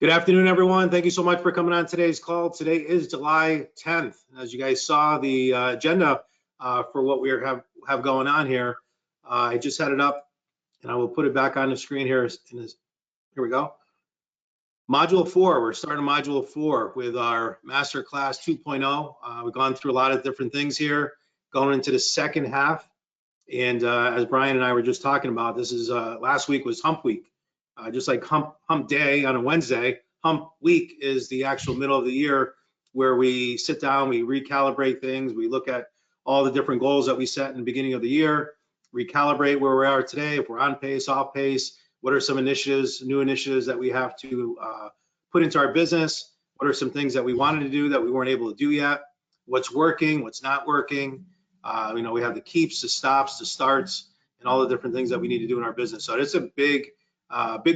Good afternoon, everyone. Thank you so much for coming on today's call. Today is July 10th. As you guys saw, the agenda for what we have going on here, I just had it up, and I will put it back on the screen here. Here we go. Module 4, we're starting Module 4 with our Master Class 2.0. We've gone through a lot of different things here, going into the second half. And as Brian and I were just talking about, this is last week was Hump Week. Just like hump day on a Wednesday, Hump Week is the actual middle of the year where we sit down, we recalibrate things, we look at all the different goals that we set in the beginning of the year, recalibrate where we are today, if we're on pace, off pace, what are some initiatives, new initiatives that we have to put into our business, what are some things that we wanted to do that we weren't able to do yet, what's working, what's not working. We have the keeps, the stops, the starts, and all the different things that we need to do in our business. So it's a big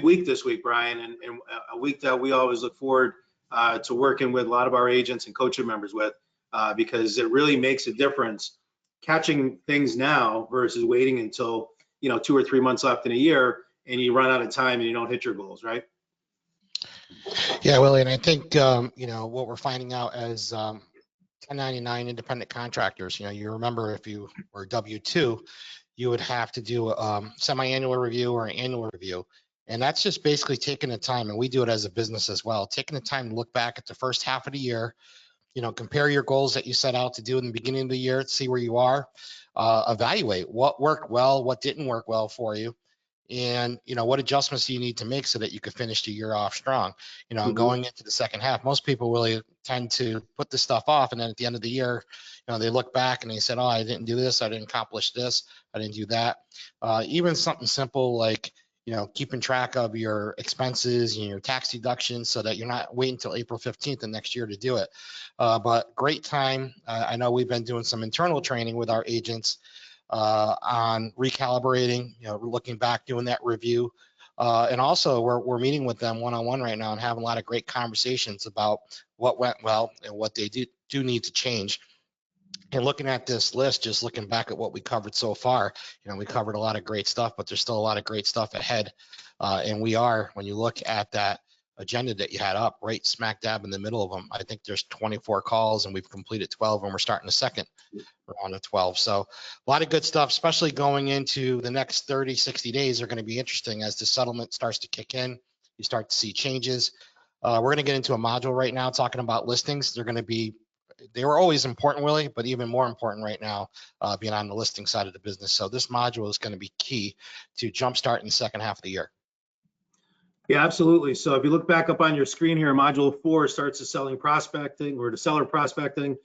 week this week, Brian, and a week that we always look forward to working with a lot of our agents and coaching members with, because it really makes a difference catching things now versus waiting until 2 or 3 months left in a year and you run out of time and you don't hit your goals, right? Yeah, Willie, and I think what we're finding out as 1099 independent contractors, you remember if you were W-2, you would have to do a semi-annual review or an annual review. And that's just basically taking the time, and we do it as a business as well, taking the time to look back at the first half of the year, compare your goals that you set out to do in the beginning of the year, see where you are, evaluate what worked well, what didn't work well for you, and what adjustments do you need to make so that you could finish the year off strong. Going into the second half, most people really tend to put this stuff off, and then at the end of the year, they look back and they said, oh, I didn't do this, I didn't accomplish this, I didn't do that. Even something simple like keeping track of your expenses and your tax deductions so that you're not waiting until April 15th of next year to do it. But great time. I know we've been doing some internal training with our agents on recalibrating, looking back, doing that review. And also we're meeting with them one-on-one right now and having a lot of great conversations about what went well and what they do need to change. And looking at this list, just looking back at what we covered so far, we covered a lot of great stuff, but there's still a lot of great stuff ahead. And we are, when you look at that agenda that you had up, right smack dab in the middle of them, I think there's 24 calls and we've completed 12 and we're starting the second round of 12. So a lot of good stuff, especially going into the next 30, 60 days are going to be interesting as the settlement starts to kick in. You start to see changes. We're going to get into a module right now talking about listings. They were always important, Willie, but even more important right now, being on the listing side of the business. So this module is going to be key to jumpstart in the second half of the year. Yeah, absolutely. So if you look back up on your screen here, Module 4 starts the selling prospecting or the seller prospecting.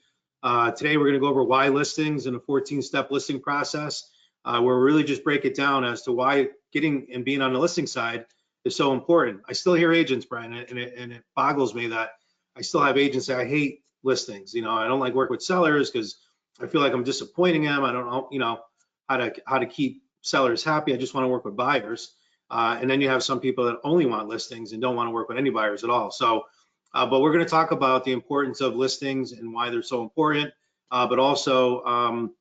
Today, we're going to go over why listings and a 14-step listing process, where we really just break it down as to why getting and being on the listing side is so important. I still hear agents, Brian, and it boggles me that I still have agents say, I hate listings. I don't like work with sellers because I feel like I'm disappointing them. I don't know, how to keep sellers happy. I just want to work with buyers. And then you have some people that only want listings and don't want to work with any buyers at all. So, but we're going to talk about the importance of listings and why they're so important, but also,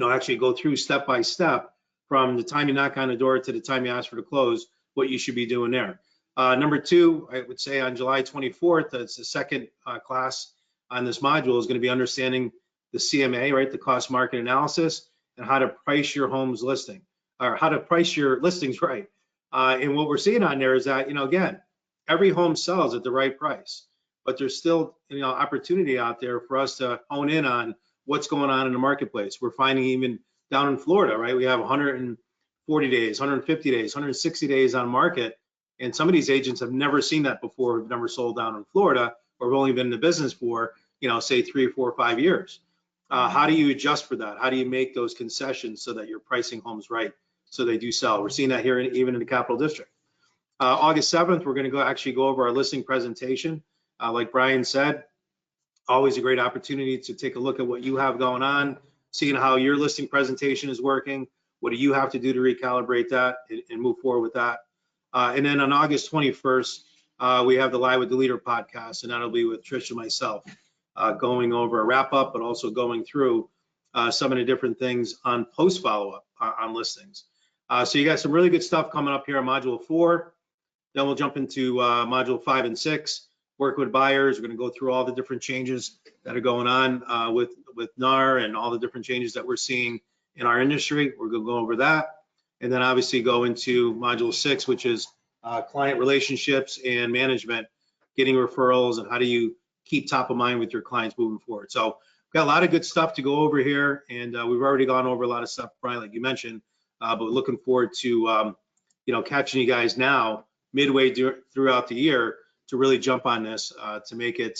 actually go through step by step from the time you knock on the door to the time you ask for the close, what you should be doing there. Number 2, I would say on July 24th, that's the second class on this module, is going to be understanding the CMA, right? The cost market analysis, and how to price your home's listing, or how to price your listings right. And what we're seeing on there is that, again, every home sells at the right price, but there's still, opportunity out there for us to hone in on what's going on in the marketplace. We're finding even down in Florida, right? We have 140 days, 150 days, 160 days on market. And some of these agents have never seen that before, have never sold down in Florida, or have only been in the business for, say 3 or 4 or 5 years. How do you adjust for that? How do you make those concessions so that you're pricing homes right so they do sell? We're seeing that here even in the Capital District. August 7th, we're going to actually go over our listing presentation. Like Brian said, always a great opportunity to take a look at what you have going on, seeing how your listing presentation is working. What do you have to do to recalibrate that and move forward with that? And then on August 21st, we have the Live with the Leader podcast, and that'll be with Trish and myself, going over a wrap up, but also going through some of the different things on post follow-up on listings. So you got some really good stuff coming up here on Module 4. Then we'll jump into module 5 and 6, work with buyers. We're going to go through all the different changes that are going on with NAR and all the different changes that we're seeing in our industry. We're going to go over that. And then obviously go into module 6, which is client relationships and management, getting referrals, and how do you keep top of mind with your clients moving forward. So we've got a lot of good stuff to go over here, and we've already gone over a lot of stuff, Brian, like you mentioned, but we're looking forward to catching you guys now midway throughout the year to really jump on this to make it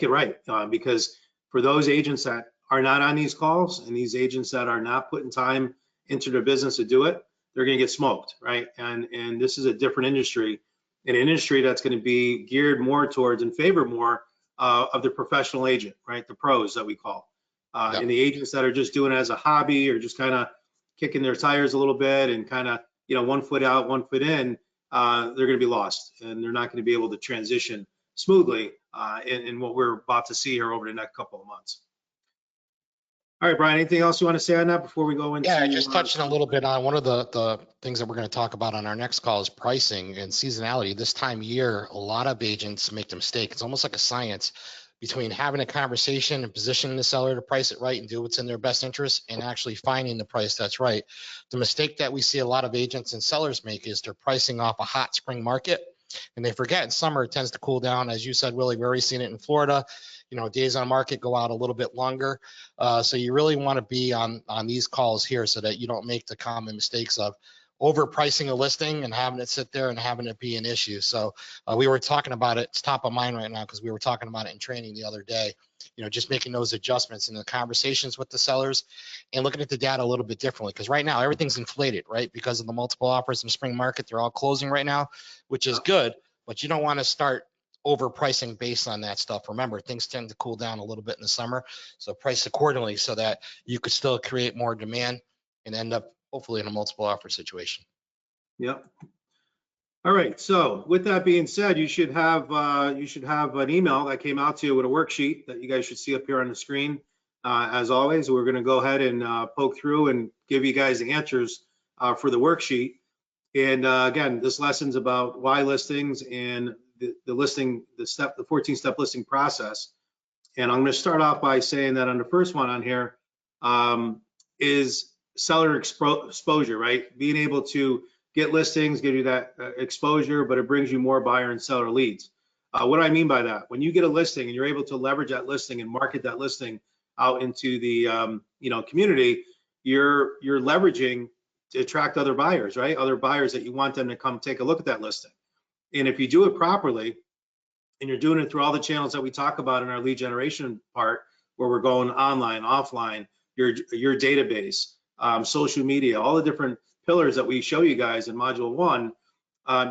right, because for those agents that are not on these calls and these agents that are not putting time into their business to do it, they're going to get smoked, right? And this is a different industry, an industry that's going to be geared more towards and favor more of the professional agent, right? The pros that we call, Yep. and the agents that are just doing it as a hobby or just kind of kicking their tires a little bit and kind of, 1 foot out, 1 foot in, they're going to be lost and they're not going to be able to transition smoothly in what we're about to see here over the next couple of months. All right, Brian, anything else you want to say on that before we go into? Yeah, just touching a little bit on one of the things that we're going to talk about on our next call is pricing and seasonality. This time of year, a lot of agents make the mistake. It's almost like a science between having a conversation and positioning the seller to price it right and do what's in their best interest and actually finding the price that's right. The mistake that we see a lot of agents and sellers make is they're pricing off a hot spring market, and they forget in summer it tends to cool down. As you said, Willie, we've already seen it in Florida. Days on market go out a little bit longer. So you really want to be on these calls here so that you don't make the common mistakes of overpricing a listing and having it sit there and having it be an issue. So we were talking about it. It's top of mind right now because we were talking about it in training the other day. Just making those adjustments in the conversations with the sellers and looking at the data a little bit differently, because right now everything's inflated, right? Because of the multiple offers in the spring market, they're all closing right now, which is good, but you don't want to start overpricing based on that stuff. Remember, things tend to cool down a little bit in the summer, so price accordingly so that you could still create more demand and end up hopefully in a multiple offer situation. Yep. All right. So with that being said, you should have an email that came out to you with a worksheet that you guys should see up here on the screen. As always, we're going to go ahead and poke through and give you guys the answers for the worksheet. And again, this lesson's about why listings and the 14-step listing process. And I'm going to start off by saying that on the first one on here is seller exposure, right? Being able to get listings, give you that exposure, but it brings you more buyer and seller leads. What do I mean by that? When you get a listing and you're able to leverage that listing and market that listing out into the community, you're leveraging to attract other buyers, right? Other buyers that you want them to come take a look at that listing. And if you do it properly, and you're doing it through all the channels that we talk about in our lead generation part, where we're going online, offline, your database, social media, all the different pillars that we show you guys in module 1,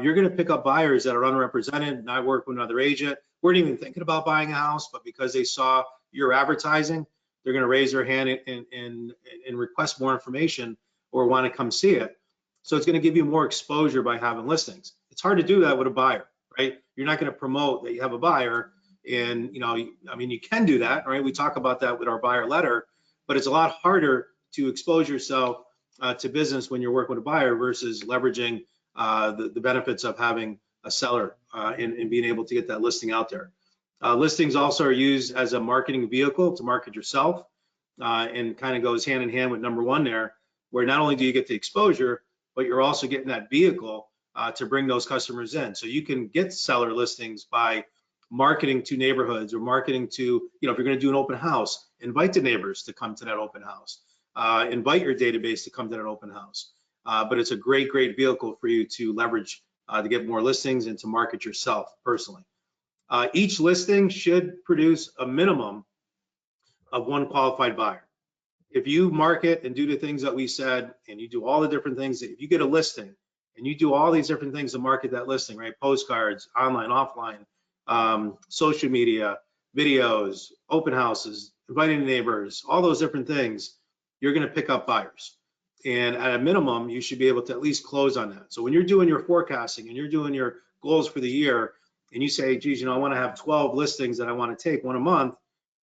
you're going to pick up buyers that are unrepresented, not work with another agent, weren't even thinking about buying a house, but because they saw your advertising, they're going to raise their hand and request more information or want to come see it. So it's going to give you more exposure by having listings. It's hard to do that with a buyer, right? You're not going to promote that you have a buyer, and you can do that, right? We talk about that with our buyer letter, but it's a lot harder to expose yourself to business when you're working with a buyer versus leveraging the benefits of having a seller and being able to get that listing out there. Listings also are used as a marketing vehicle to market yourself, and kind of goes hand in hand with number 1 there, where not only do you get the exposure, but you're also getting that vehicle to bring those customers in. So you can get seller listings by marketing to neighborhoods or marketing to, if you're going to do an open house, invite the neighbors to come to that open house, invite your database to come to that open house. But it's a great vehicle for you to leverage to get more listings and to market yourself personally. Each listing should produce a minimum of 1 qualified buyer. If you market and do the things that we said, and you do all the different things, if you get a listing and you do all these different things to market that listing, right? Postcards, online, offline, social media, videos, open houses, inviting neighbors, all those different things, you're going to pick up buyers. And at a minimum, you should be able to at least close on that. So when you're doing your forecasting and you're doing your goals for the year, and you say, geez, I want to have 12 listings that I want to take, 1 a month,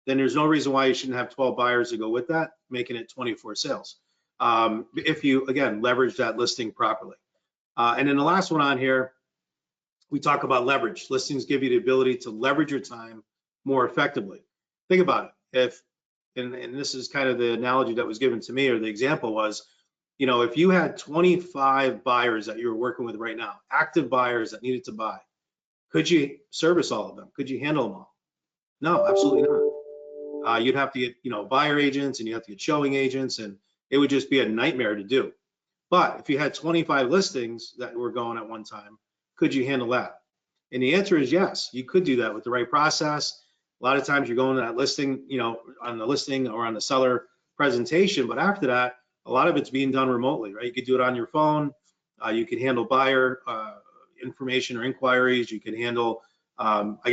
then there's no reason why you shouldn't have 12 buyers to go with that, making it 24 sales. If you, again, leverage that listing properly. And then the last one on here we talk about leverage. Listings give you the ability to leverage your time more effectively. Think about it. And this is kind of the analogy that was given to me, or the example was, if you had 25 buyers that you were working with right now, active buyers that needed to buy, could you service all of them? Could you handle them all? No, absolutely not. You'd have to get, buyer agents, and you have to get showing agents, and it would just be a nightmare to do. But if you had 25 listings that were going at one time, could you handle that? And the answer is yes, you could do that with the right process. A lot of times you're going to that listing, on the listing or on the seller presentation, but after that, a lot of it's being done remotely, right? You could do it on your phone. You can handle buyer information or inquiries. You can handle,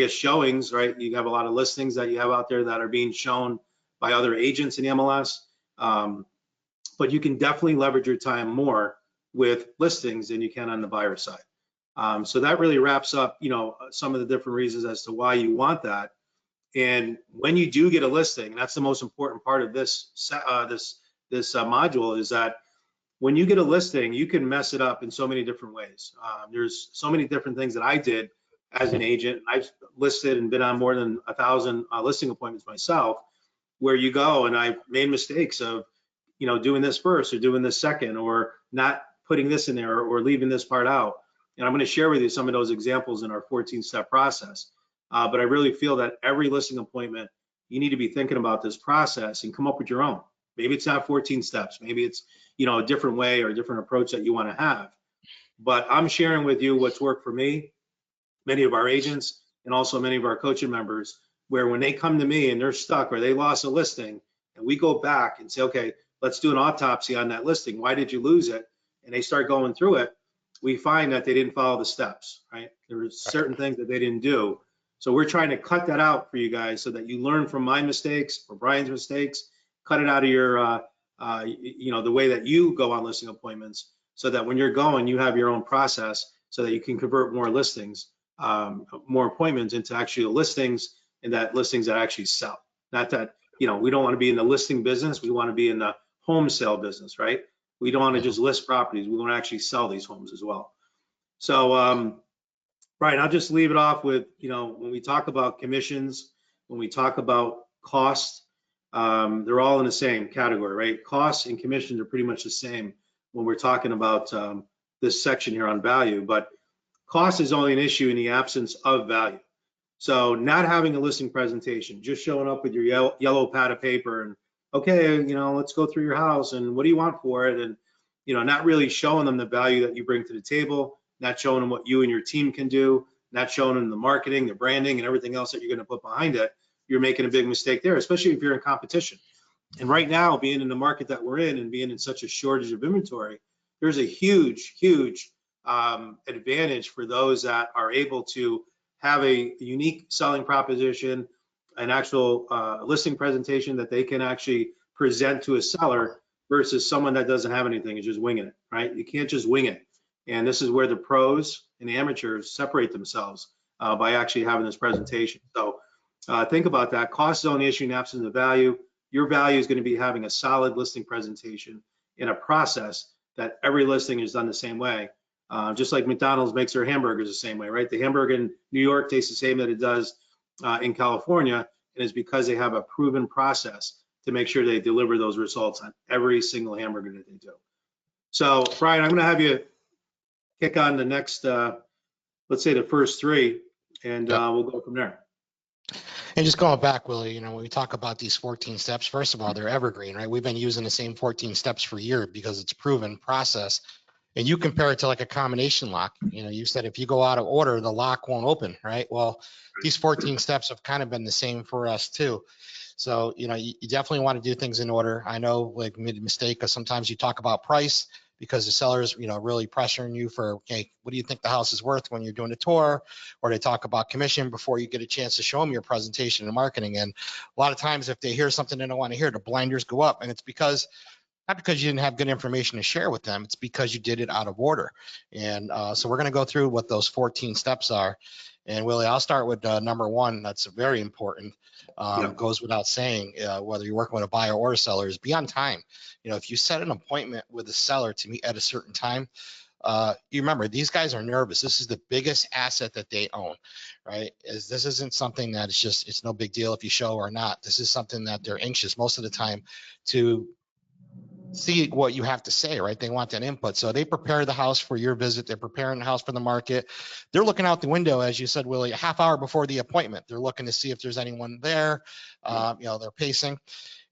showings, right? You have a lot of listings that you have out there that are being shown by other agents in the MLS. But you can definitely leverage your time more with listings than you can on the buyer side. So that really wraps up, some of the different reasons as to why you want that. And when you do get a listing, that's the most important part of this module, is that when you get a listing, you can mess it up in so many different ways. There's so many different things that I did as an agent. I've listed and been on more than 1,000 listing appointments myself, where you go, and I've made mistakes of, doing this first or doing this second, or not putting this in there, or leaving this part out. And I'm going to share with you some of those examples in our 14-step process. But I really feel that every listing appointment, you need to be thinking about this process and come up with your own. Maybe it's not 14 steps. Maybe it's, a different way or a different approach that you want to have. But I'm sharing with you what's worked for me, many of our agents, and also many of our coaching members, where when they come to me and they're stuck or they lost a listing, and we go back and say, okay, let's do an autopsy on that listing. Why did you lose it? And they start going through it. We find that they didn't follow the steps, right? There were certain things that they didn't do. So we're trying to cut that out for you guys so that you learn from my mistakes or Brian's mistakes, cut it out of your, the way that you go on listing appointments, so that when you're going, you have your own process so that you can convert more listings, more appointments into actually listings, and that listings that actually sell. Not that, we don't want to be in the listing business. We want to be in the home sale business, right? We don't want to just list properties. We want to actually sell these homes as well. So, Brian, I'll just leave it off with, when we talk about commissions, when we talk about cost, they're all in the same category, right? Costs and commissions are pretty much the same when we're talking about this section here on value, but cost is only an issue in the absence of value. So not having a listing presentation, just showing up with your yellow pad of paper and, okay, let's go through your house and what do you want for it? And, not really showing them the value that you bring to the table, not showing them what you and your team can do, not showing them the marketing, the branding, and everything else that you're going to put behind it. You're making a big mistake there, especially if you're in competition. And right now, being in the market that we're in and being in such a shortage of inventory, there's a huge, huge advantage for those that are able to have a unique selling proposition, an actual listing presentation that they can actually present to a seller, versus someone that doesn't have anything and just winging it, right? You can't just wing it. And this is where the pros and the amateurs separate themselves by actually having this presentation. So think about that. Cost is only issue in absence of value. Your value is going to be having a solid listing presentation in a process that every listing is done the same way. Just like McDonald's makes their hamburgers the same way, right? The hamburger in New York tastes the same that it does in California, and it's because they have a proven process to make sure they deliver those results on every single hamburger that they do. So, Brian, I'm going to have you kick on the next, let's say the first three, and we'll go from there. And just going back, Willie, when we talk about these 14 steps, first of all, they're evergreen, right? We've been using the same 14 steps for years because it's proven process. And you compare it to like a combination lock. You said if you go out of order, the lock won't open, right? Well, these 14 steps have kind of been the same for us too. So, you definitely want to do things in order. I know, like, made a mistake because sometimes you talk about price because the seller's, really pressuring you for, okay, what do you think the house is worth when you're doing a tour? Or they talk about commission before you get a chance to show them your presentation and marketing. And a lot of times if they hear something they don't want to hear, the blinders go up. And it's because, not because you didn't have good information to share with them, it's because you did it out of order. And so we're going to go through what those 14 steps are. And Willie, I'll start with number one. That's very important. Goes without saying, whether you're working with a buyer or a seller, is be on time. If you set an appointment with a seller to meet at a certain time, You remember, these guys are nervous. This is the biggest asset that they own, right? This isn't something that it's no big deal if you show or not. This is something that they're anxious most of the time to see what you have to say, right? They want that input. So they prepare the house for your visit. They're preparing the house for the market. They're looking out the window, as you said, Willie, a half hour before the appointment. They're looking to see if there's anyone there. They're pacing.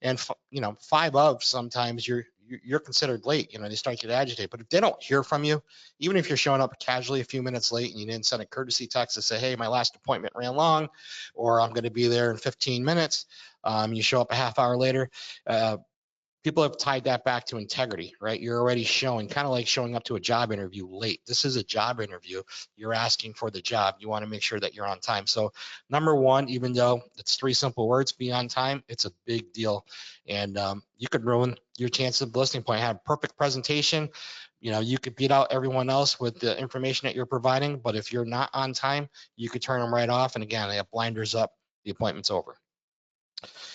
And, 5 of sometimes you're considered late. They start to get agitated. But if they don't hear from you, even if you're showing up casually a few minutes late and you didn't send a courtesy text to say, hey, my last appointment ran long, or I'm going to be there in 15 minutes, you show up a half hour later, people have tied that back to integrity, right? You're already showing, kind of like showing up to a job interview late. This is a job interview. You're asking for the job. You want to make sure that you're on time. So number one, even though it's 3 simple words, be on time, it's a big deal. And you could ruin your chance of the listing point. Have a perfect presentation. You could beat out everyone else with the information that you're providing. But if you're not on time, you could turn them right off. And again, they have blinders up. The appointment's over.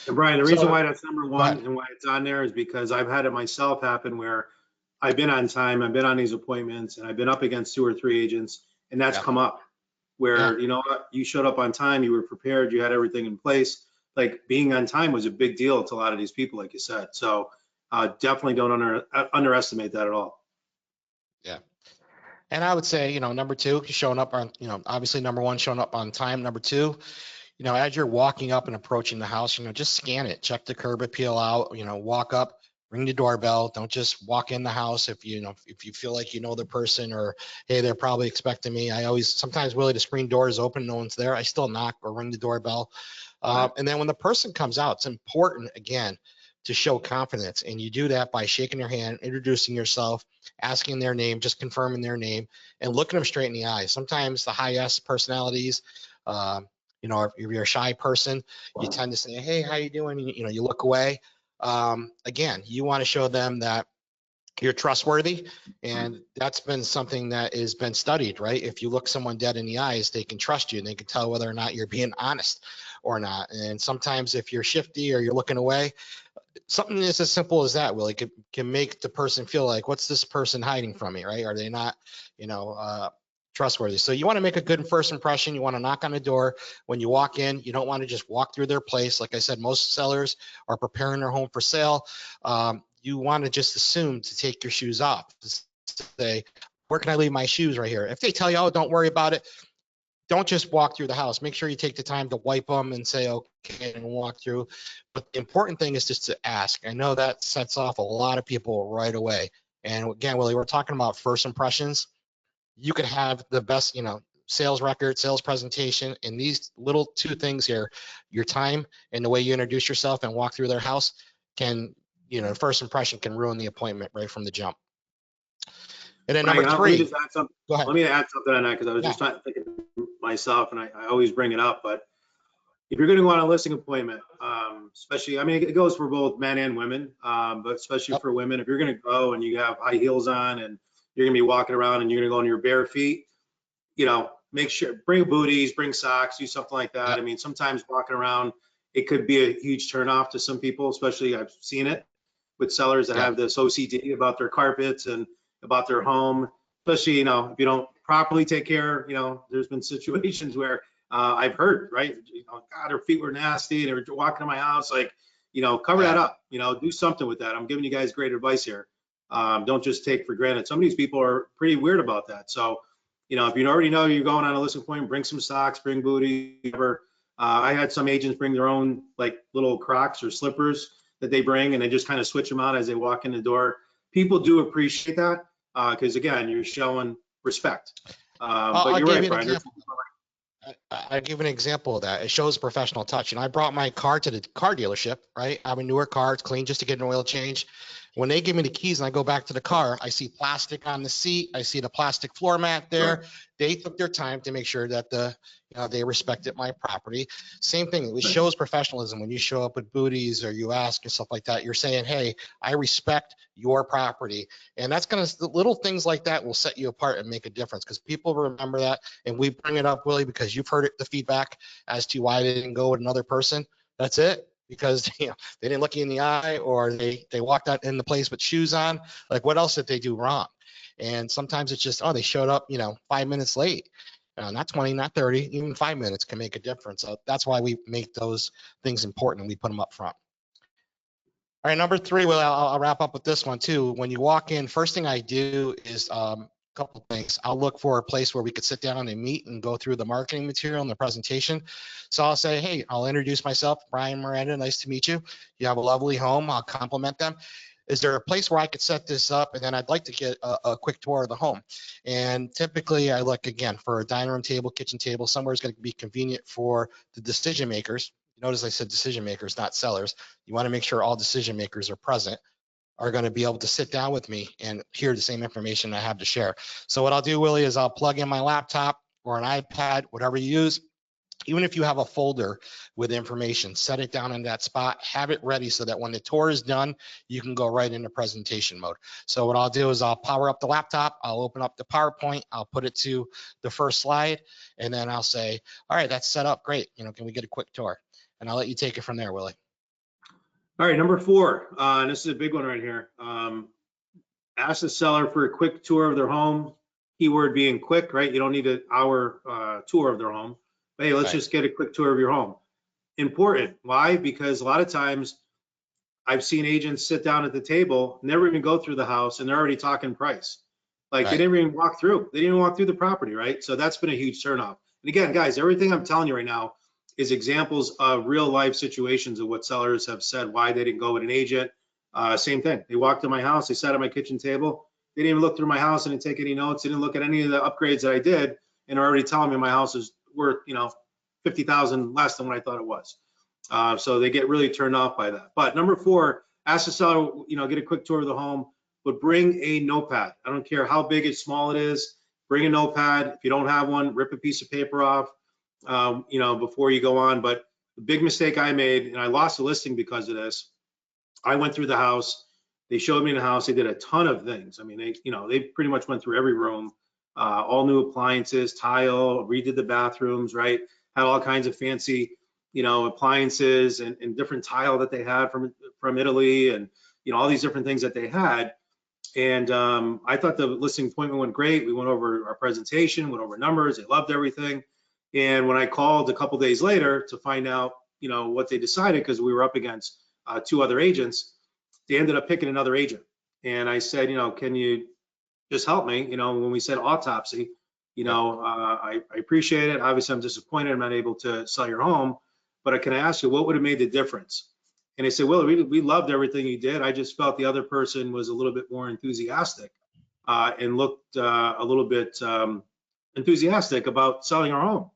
And Brian, the reason why that's number Go one ahead. and why it's on there is because I've had it myself happen where I've been on time, I've been on these appointments, and I've been up against 2 or 3 agents, and that's Yeah. come up where, you know what, you showed up on time, you were prepared, you had everything in place. Like, being on time was a big deal to a lot of these people, like you said. So definitely don't underestimate that at all. Yeah. And I would say, number 2, showing up on, obviously number 1, showing up on time. Number 2, as you're walking up and approaching the house, just scan it, check the curb appeal out, walk up, ring the doorbell. Don't just walk in the house if you feel like the person, or, hey, they're probably expecting me. Sometimes, Willie, the screen door is open, no one's there, I still knock or ring the doorbell. Right. And then when the person comes out, it's important, again, to show confidence. And you do that by shaking their hand, introducing yourself, asking their name, just confirming their name, and looking them straight in the eyes. Sometimes the high S personalities, if you're a shy person, you tend to say, hey, how you doing? You look away. Again, you want to show them that you're trustworthy, and that's been something that has been studied, right? If you look someone dead in the eyes, they can trust you and they can tell whether or not you're being honest or not. And sometimes if you're shifty or you're looking away, something that's as simple as that, Willie, can make the person feel like, what's this person hiding from me, right? Are they not, trustworthy? So you want to make a good first impression. You want to knock on the door. When you walk in, you don't want to just walk through their place. Like I said, most sellers are preparing their home for sale. You want to just assume to take your shoes off. Just say, where can I leave my shoes? Right here. If they tell you, oh, don't worry about it, don't just walk through the house. Make sure you take the time to wipe them and say, okay, and walk through. But the important thing is just to ask. I know that sets off a lot of people right away. And again, Willie, we're talking about first impressions. You could have the best, sales record, sales presentation, and these little 2 things here, your time and the way you introduce yourself and walk through their house can, first impression can ruin the appointment right from the jump. And then number 3, Let me just add something. go ahead. Let me add something on that, because I was just trying to think of myself, and I always bring it up. But if you're going to go on a listing appointment, especially, it goes for both men and women, but especially for women, if you're going to go and you have high heels on and you're going to be walking around and you're going to go on your bare feet, make sure, bring booties, bring socks, do something like that. Sometimes walking around, it could be a huge turnoff to some people, especially I've seen it with sellers that have this OCD about their carpets and about their home, especially, if you don't properly take care, there's been situations where I've heard, right? God, her feet were nasty. They were walking to my house. Like, cover that up, do something with that. I'm giving you guys great advice here. Don't just take for granted. Some of these people are pretty weird about that. So, if you already know you're going on a listing appointment, bring some socks, bring booty, whatever. I had some agents bring their own like little Crocs or slippers that they bring, and they just kind of switch them out as they walk in the door. People do appreciate that because, again, you're showing respect. But you're right, Brian. I give an example of that. It shows professional touch. I brought my car to the car dealership, right? I have a newer car, it's clean, just to get an oil change. When they give me the keys and I go back to the car, I see plastic on the seat. I see the plastic floor mat there. Sure. They took their time to make sure that they respected my property. Same thing. It shows professionalism when you show up with booties or you ask and stuff like that. You're saying, hey, I respect your property. And that's the little things like that will set you apart and make a difference, because people remember that. And we bring it up, Willie, because you've heard the feedback as to why they didn't go with another person. That's it. Because they didn't look you in the eye, or they walked out in the place with shoes on. Like, what else did they do wrong? And sometimes it's just, oh, they showed up, 5 minutes late. Not 20, not 30, even 5 minutes can make a difference. So that's why we make those things important and we put them up front. All right, number 3, well, I'll wrap up with this one too. When you walk in, first thing I do is a couple of things. I'll look for a place where we could sit down and meet and go through the marketing material and the presentation. So I'll say, hey, I'll introduce myself, Brian Miranda, nice to meet you. You have a lovely home. I'll compliment them. Is there a place where I could set this up? And then I'd like to get a quick tour of the home. And typically I look again for a dining room table, kitchen table, somewhere is going to be convenient for the decision makers. Notice I said decision makers, not sellers. You want to make sure all decision makers are present, are going to be able to sit down with me and hear the same information I have to share. So what I'll do, Willie, is I'll plug in my laptop or an iPad, whatever you use. Even if you have a folder with information, set it down in that spot, have it ready so that when the tour is done, you can go right into presentation mode. So what I'll do is I'll power up the laptop, I'll open up the PowerPoint, I'll put it to the first slide, and then I'll say, all right, that's set up, great. Can we get a quick tour? And I'll let you take it from there, Willie. All right, number 4, and this is a big one right here. Ask the seller for a quick tour of their home. Keyword being quick, right? You don't need an hour tour of their home. But hey, let's just get a quick tour of your home. Important. Why? Because a lot of times I've seen agents sit down at the table, never even go through the house, and they're already talking price. Like they didn't even walk through. They didn't even walk through the property, right? So that's been a huge turnoff. And again, guys, everything I'm telling you right now is examples of real life situations of what sellers have said why they didn't go with an agent. Same thing. They walked to my house, they sat at my kitchen table. They didn't even look through my house and didn't take any notes. They didn't look at any of the upgrades that I did, and are already telling me my house is worth, $50,000 less than what I thought it was. So they get really turned off by that. But number 4, ask the seller, get a quick tour of the home, but bring a notepad. I don't care how big or small it is. Bring a notepad. If you don't have one, rip a piece of paper off, before you go on. But the big mistake I made, and I lost a listing because of this, I went through the house. They showed me the house. They did a ton of things. I mean, they pretty much went through every room, all new appliances, tile, redid the bathrooms, right? Had all kinds of fancy, appliances and different tile that they had from Italy, and all these different things that they had. And I thought the listing appointment went great. We went over our presentation, went over numbers. They loved everything. And when I called a couple days later to find out, what they decided, because we were up against 2 other agents, they ended up picking another agent. And I said, can you just help me? When we said autopsy, I appreciate it. Obviously, I'm disappointed I'm not able to sell your home, but can I ask you, what would have made the difference? And they said, well, we loved everything you did. I just felt the other person was a little bit more enthusiastic and looked a little bit enthusiastic about selling our home.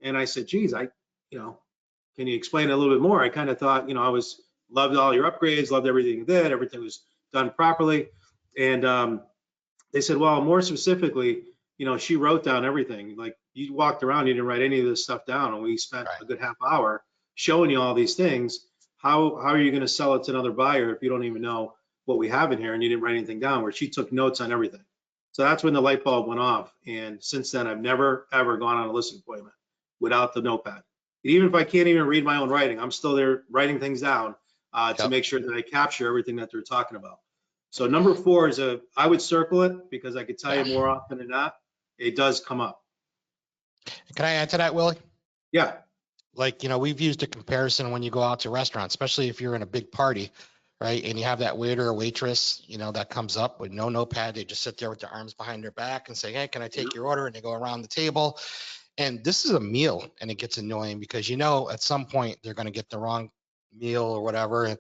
And I said, geez, can you explain it a little bit more? I kind of thought, loved all your upgrades, loved everything you did, everything was done properly. And they said, well, more specifically, she wrote down everything. Like, you walked around, you didn't write any of this stuff down, and we spent a good half hour showing you all these things. How are you going to sell it to another buyer if you don't even know what we have in here and you didn't write anything down? Where she took notes on everything. So that's when the light bulb went off. And since then, I've never, ever gone on a listing appointment without the notepad. And even if I can't even read my own writing, I'm still there writing things down to make sure that I capture everything that they're talking about. So number 4 is I would circle it, because I could tell you more often than not, it does come up. Can I add to that, Willie? Yeah. Like, we've used a comparison when you go out to restaurants, especially if you're in a big party, right? And you have that waiter or waitress, that comes up with no notepad. They just sit there with their arms behind their back and say, hey, can I take your order? And they go around the table. And this is a meal, and it gets annoying because, at some point they're going to get the wrong meal or whatever. And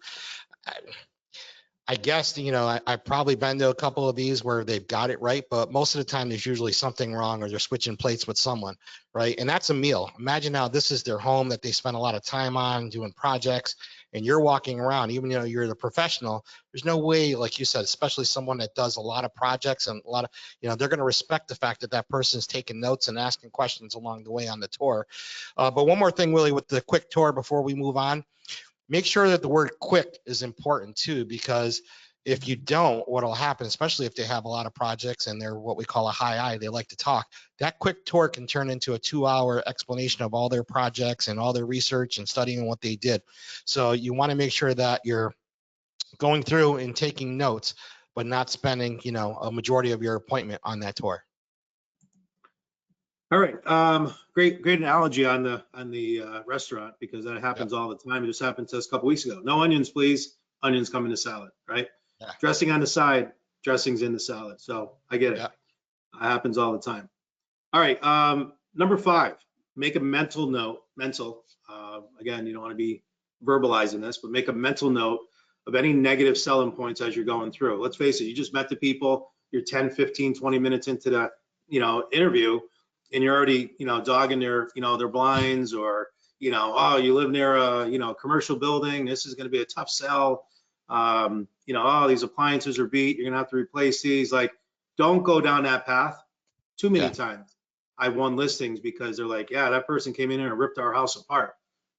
I guess, I've probably been to a couple of these where they've got it right, but most of the time there's usually something wrong, or they're switching plates with someone, right? And that's a meal. Imagine now this is their home that they spend a lot of time on doing projects, and you're walking around, even though you're the professional, there's no way, like you said, especially someone that does a lot of projects and a lot of, they're going to respect the fact that that person's taking notes and asking questions along the way on the tour. But one more thing, Willie, with the quick tour before we move on. Make sure that the word quick is important too, because if you don't, what'll happen, especially if they have a lot of projects and they're what we call a high eye, they like to talk, that quick tour can turn into a 2-hour explanation of all their projects and all their research and studying what they did. So you want to make sure that you're going through and taking notes, but not spending, you know, a majority of your appointment on that tour. All right. Great analogy on the restaurant, because that happens all the time. It just happened to us a couple weeks ago. No onions, please. Onions come in the salad, right? Yeah. Dressing on the side, dressings in the salad. So I get it. Yeah. It happens all the time. All right. Number 5, make a mental note. Again, you don't want to be verbalizing this, but make a mental note of any negative selling points as you're going through. Let's face it, you just met the people, you're 10, 15, 20 minutes into the, interview, and you're already, dogging their, their blinds, or, oh, you live near a, commercial building, this is going to be a tough sell. Oh, these appliances are beat, you're going to have to replace these. Like, don't go down that path. Too many times I've won listings because they're like, yeah, that person came in here and ripped our house apart.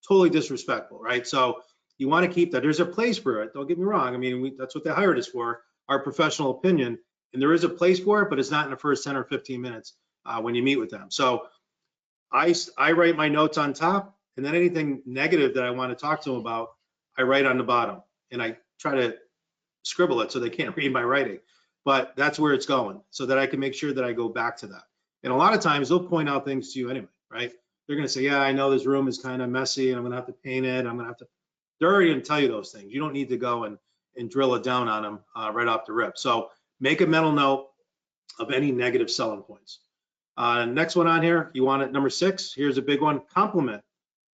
Totally disrespectful, right? So you want to keep that. There's a place for it. Don't get me wrong. I mean, that's what they hired us for, our professional opinion. And there is a place for it, but it's not in the first 10 or 15 minutes when you meet with them. So I write my notes on top, and then anything negative that I want to talk to them about, I write on the bottom. And I try to scribble it so they can't read my writing. But that's where it's going, so that I can make sure that I go back to that. And a lot of times they'll point out things to you anyway, right? They're going to say, yeah, I know this room is kind of messy and I'm going to have to paint it. I'm going to have to, they're already going to tell you those things. You don't need to go and drill it down on them right off the rip. So make a mental note of any negative selling points. Next one on here, you want it, number 6, here's a big one, compliment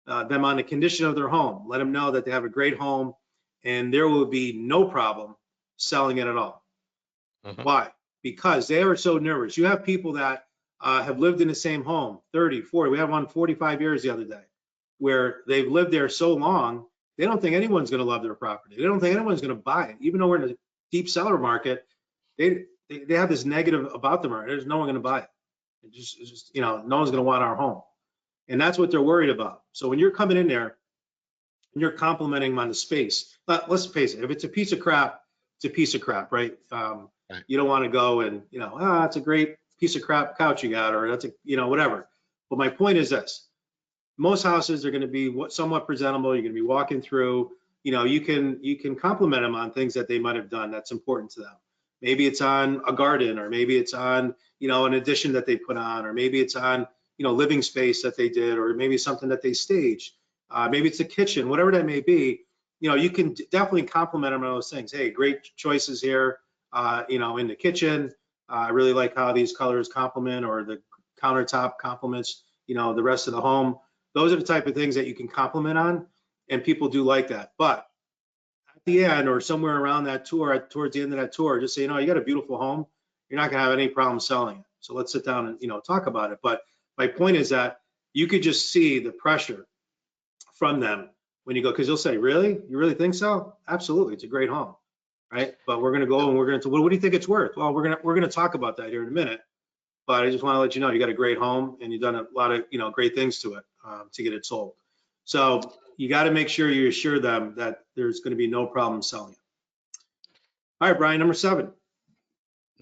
them on the condition of their home. Let them know that they have a great home and there will be no problem selling it at all. Why? Because they are so nervous. You have people that have lived in the same home 30, 40. We had one 45 years the other day, where they've lived there so long, they don't think anyone's going to love their property. They don't think anyone's going to buy it. Even though we're in a deep seller market, they have this negative about the market. There's no one going to buy it. It's just no one's going to want our home. And that's what they're worried about. So when you're coming in there and you're complimenting them on the space, let's face it, if it's a piece of crap, it's a piece of crap, right? You don't want to go and, it's a great piece of crap couch you got, or that's a, whatever. But my point is this: most houses are going to be somewhat presentable. You're going to be walking through, you can compliment them on things that they might have done that's important to them. Maybe it's on a garden, or maybe it's on, an addition that they put on, or maybe it's on, living space that they did, or maybe something that they staged. Maybe it's a kitchen, whatever that may be. You can definitely compliment them on those things. Hey, great choices here. In the kitchen, I really like how these colors complement, or the countertop complements, the rest of the home. Those are the type of things that you can compliment on, and people do like that. But at the end, or somewhere around that tour, towards the end of that tour, just say, you got a beautiful home. You're not gonna have any problem selling it. So let's sit down and, talk about it. But my point is that you could just see the pressure from them when you go, because they'll say, really? You really think so? Absolutely, it's a great home. Right, but we're going to go and we're going to. What do you think it's worth? Well, we're going to talk about that here in a minute. But I just want to let you know you got a great home and you've done a lot of great things to it to get it sold. So you got to make sure you assure them that there's going to be no problem selling it. All right, Brian, number 7.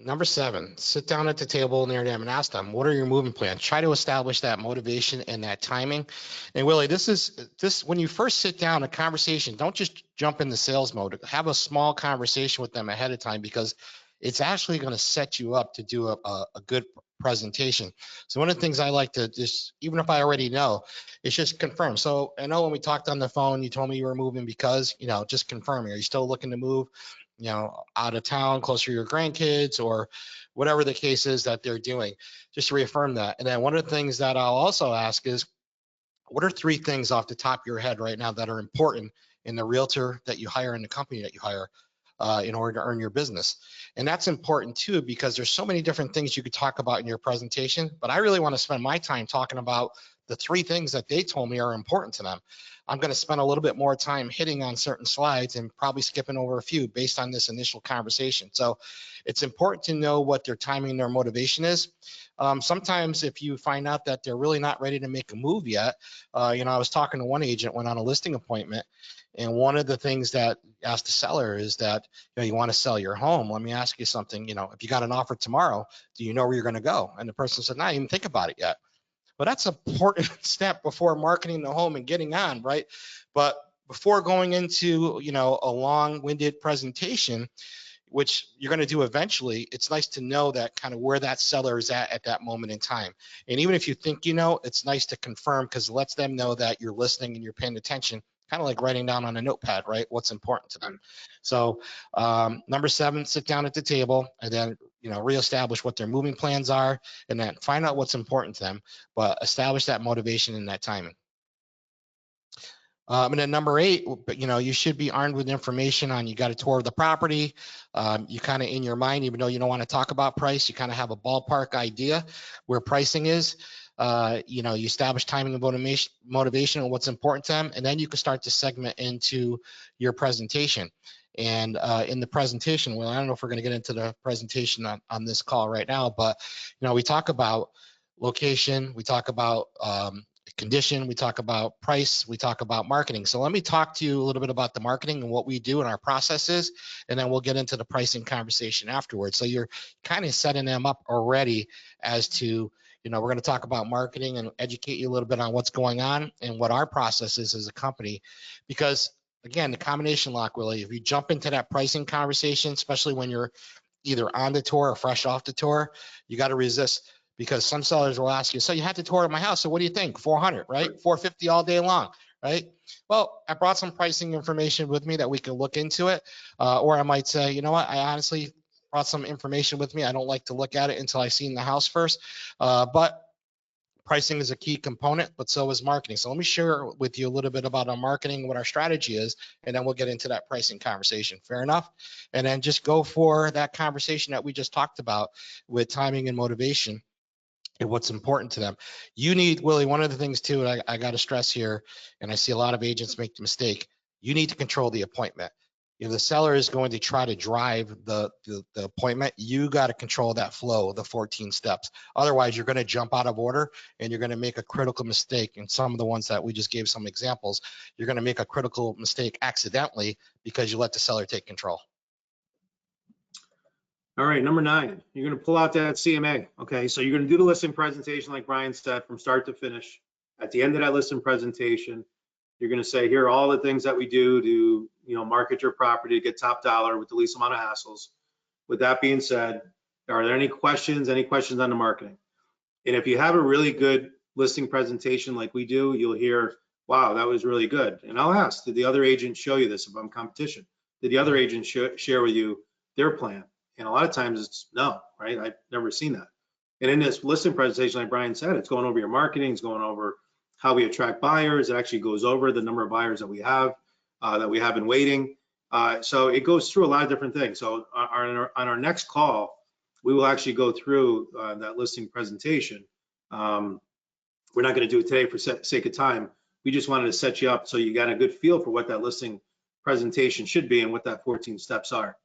Number 7, sit down at the table near them and ask them, what are your movement plans? Try to establish that motivation and that timing. And Willie, this when you first sit down, a conversation, don't just jump into sales mode. Have a small conversation with them ahead of time, because it's actually going to set you up to do a good presentation. So one of the things I like to just, even if I already know, is just confirm. So I know when we talked on the phone, you told me you were moving because, just confirming, are you still looking to move, out of town, closer to your grandkids, or whatever the case is that they're doing, just to reaffirm that. And then one of the things that I'll also ask is, what are 3 things off the top of your head right now that are important in the realtor that you hire, in the company that you hire, in order to earn your business? And that's important too, because there's so many different things you could talk about in your presentation, but I really want to spend my time talking about the 3 things that they told me are important to them. I'm going to spend a little bit more time hitting on certain slides and probably skipping over a few based on this initial conversation. So it's important to know what their timing and their motivation is. Sometimes if you find out that they're really not ready to make a move yet, I was talking to one agent, went on a listing appointment, and one of the things that asked the seller is that, you want to sell your home. Let me ask you something, if you got an offer tomorrow, do you know where you're going to go? And the person said, no, I didn't even think about it yet. Well, that's an important step before marketing the home and getting on, right? But before going into, a long-winded presentation, which you're going to do eventually, it's nice to know that kind of where that seller is at that moment in time. And even if you think you know, it's nice to confirm, because it lets them know that you're listening and you're paying attention, kind of like writing down on a notepad, right, what's important to them. So number 7, sit down at the table and then, you know, reestablish what their moving plans are, and then find out what's important to them, but establish that motivation and that timing. And then number 8, you know, you should be armed with information on, you got a tour of the property. You kind of in your mind, even though you don't want to talk about price, you kind of have a ballpark idea where pricing is. You know, you establish timing and motivation and what's important to them, and then you can start to segment into your presentation. And in the presentation, well, I don't know if we're going to get into the presentation on this call right now, but, you know, we talk about location, we talk about condition, we talk about price, we talk about marketing. So let me talk to you a little bit about the marketing and what we do in our processes, and then we'll get into the pricing conversation afterwards. So you're kind of setting them up already as to, you know, we're going to talk about marketing and educate you a little bit on what's going on and what our process is as a company. Because again, the combination lock, Willie, if you jump into that pricing conversation, especially when you're either on the tour or fresh off the tour, you got to resist. Because some sellers will ask you, so you had to tour my house, so what do you think? 400, right? 450 all day long, right? Well, I brought some pricing information with me that we can look into it. Or I might say, you know what, I honestly brought some information with me. I don't like to look at it until I've seen the house first. But pricing is a key component, but so is marketing. So let me share with you a little bit about our marketing, what our strategy is, and then we'll get into that pricing conversation. Fair enough? And then just go for that conversation that we just talked about with timing and motivation and what's important to them. You need, Willie, one of the things too, and I got to stress here, and I see a lot of agents make the mistake, you need to control the appointment. If the seller is going to try to drive the appointment, you got to control that flow, the 14 steps. Otherwise, you're going to jump out of order and you're going to make a critical mistake. And some of the ones that we just gave some examples, you're going to make a critical mistake accidentally because you let the seller take control. All right, number 9, you're going to pull out that CMA. Okay, so you're going to do the listing presentation like Brian said, from start to finish. At the end of that listing presentation, you're going to say, here are all the things that we do to, you know, market your property, get top dollar with the least amount of hassles. With that being said, are there any questions on the marketing? And if you have a really good listing presentation like we do, you'll hear, wow, that was really good. And I'll ask, did the other agent show you this if I'm competition? Did the other agent share with you their plan? And a lot of times it's no, right? I've never seen that. And in this listing presentation, like Brian said, it's going over your marketing, it's going over how we attract buyers. It actually goes over the number of buyers that we have in waiting. So it goes through a lot of different things. So on our next call, we will actually go through that listing presentation. We're not going to do it today for sake of time. We just wanted to set you up so you got a good feel for what that listing presentation should be and what that 14 steps are.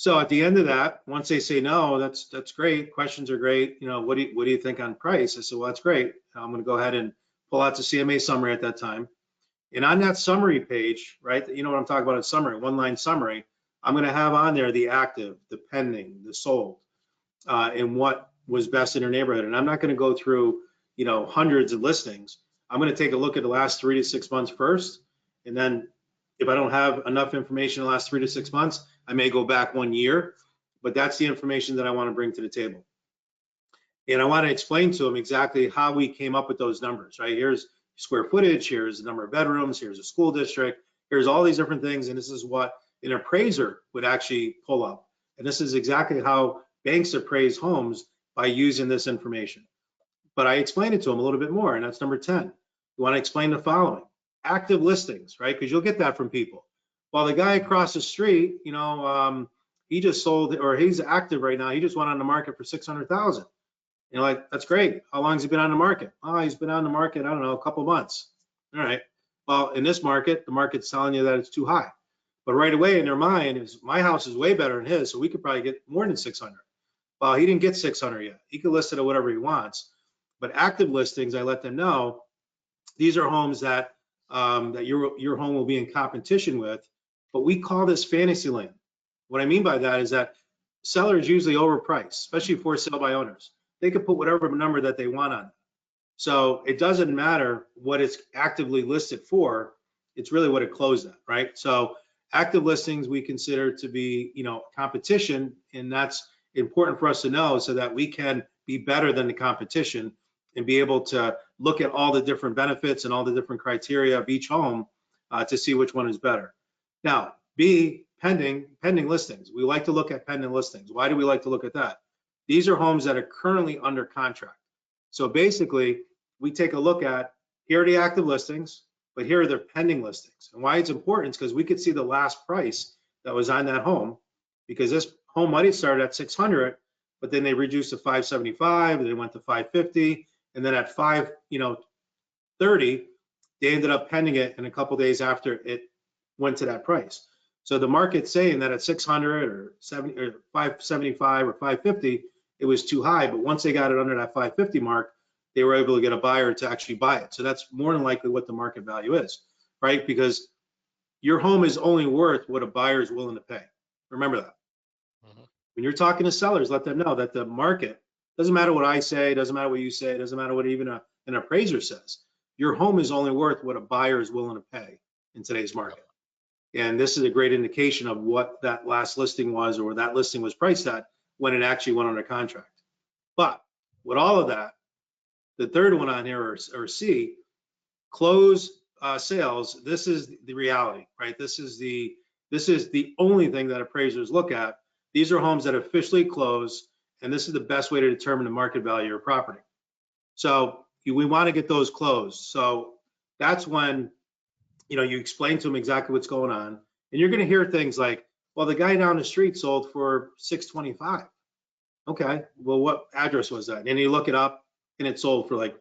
So at the end of that, once they say no, that's great. Questions are great. You know, what do you think on price? I said, well, that's great. I'm going to go ahead and pull out the CMA summary at that time. And on that summary page, right, you know what I'm talking about in summary, one-line summary, I'm going to have on there the active, the pending, the sold, and what was best in your neighborhood. And I'm not going to go through, you know, hundreds of listings. I'm going to take a look at the last 3 to 6 months first, and then if I don't have enough information in the last 3 to 6 months, I may go back 1 year, but that's the information that I want to bring to the table. And I want to explain to them exactly how we came up with those numbers, right? Here's square footage, here's the number of bedrooms, here's a school district, here's all these different things, and this is what an appraiser would actually pull up. And this is exactly how banks appraise homes, by using this information. But I explained it to them a little bit more, and that's number 10. You want to explain the following. Active listings, right? Because you'll get that from people. Well, the guy across the street, you know, he just sold, or he's active right now. He just went on the market for 600,000. You're like, that's great. How long has he been on the market? Oh, he's been on the market, I don't know, a couple months. All right. Well, in this market, the market's telling you that it's too high. But right away in their mind is, my house is way better than his, so we could probably get more than 600. Well, he didn't get 600 yet. He could list it at whatever he wants. But active listings, I let them know, these are homes that that your home will be in competition with, but we call this fantasy land. What I mean by that is that sellers usually overprice, especially for sale by owners. They can put whatever number that they want on it. So it doesn't matter what it's actively listed for, it's really what it closed at, right? So Active listings we consider to be, competition, and that's important for us to know so that we can be better than the competition and be able to look at all the different benefits and all the different criteria of each home to see which one is better. Now, B, pending listings. We like to look at pending listings. Why do we like to look at that? These are homes that are currently under contract. So basically, we take a look at, here are the active listings, but here are the pending listings. And why it's important is because we could see the last price that was on that home, because this home might have started at 600, but then they reduced to 575, and they went to 550, and then at 530, they ended up pending it, and a couple days after it went to that price. So the market's saying that at 600 or 575 or 550, it was too high, but once they got it under that 550 mark, they were able to get a buyer to actually buy it. So that's more than likely what the market value is, right? Because your home is only worth what a buyer is willing to pay. Remember that. When you're talking to sellers, let them know that the market, doesn't matter what I say, doesn't matter what you say, doesn't matter what even an appraiser says. Your home is only worth what a buyer is willing to pay in today's market. And this is a great indication of what that last listing was, or what that listing was priced at when it actually went under contract. But with all of that, the third one on here, or C, close sales. This is the reality, right? This is the only thing that appraisers look at. These are homes that officially close, and this is the best way to determine the market value of your property. So we want to get those closed. So that's when, you explain to them exactly what's going on, and you're going to hear things like, well, the guy down the street sold for 625. Okay, well, what address was that? And you look it up, and it sold for like,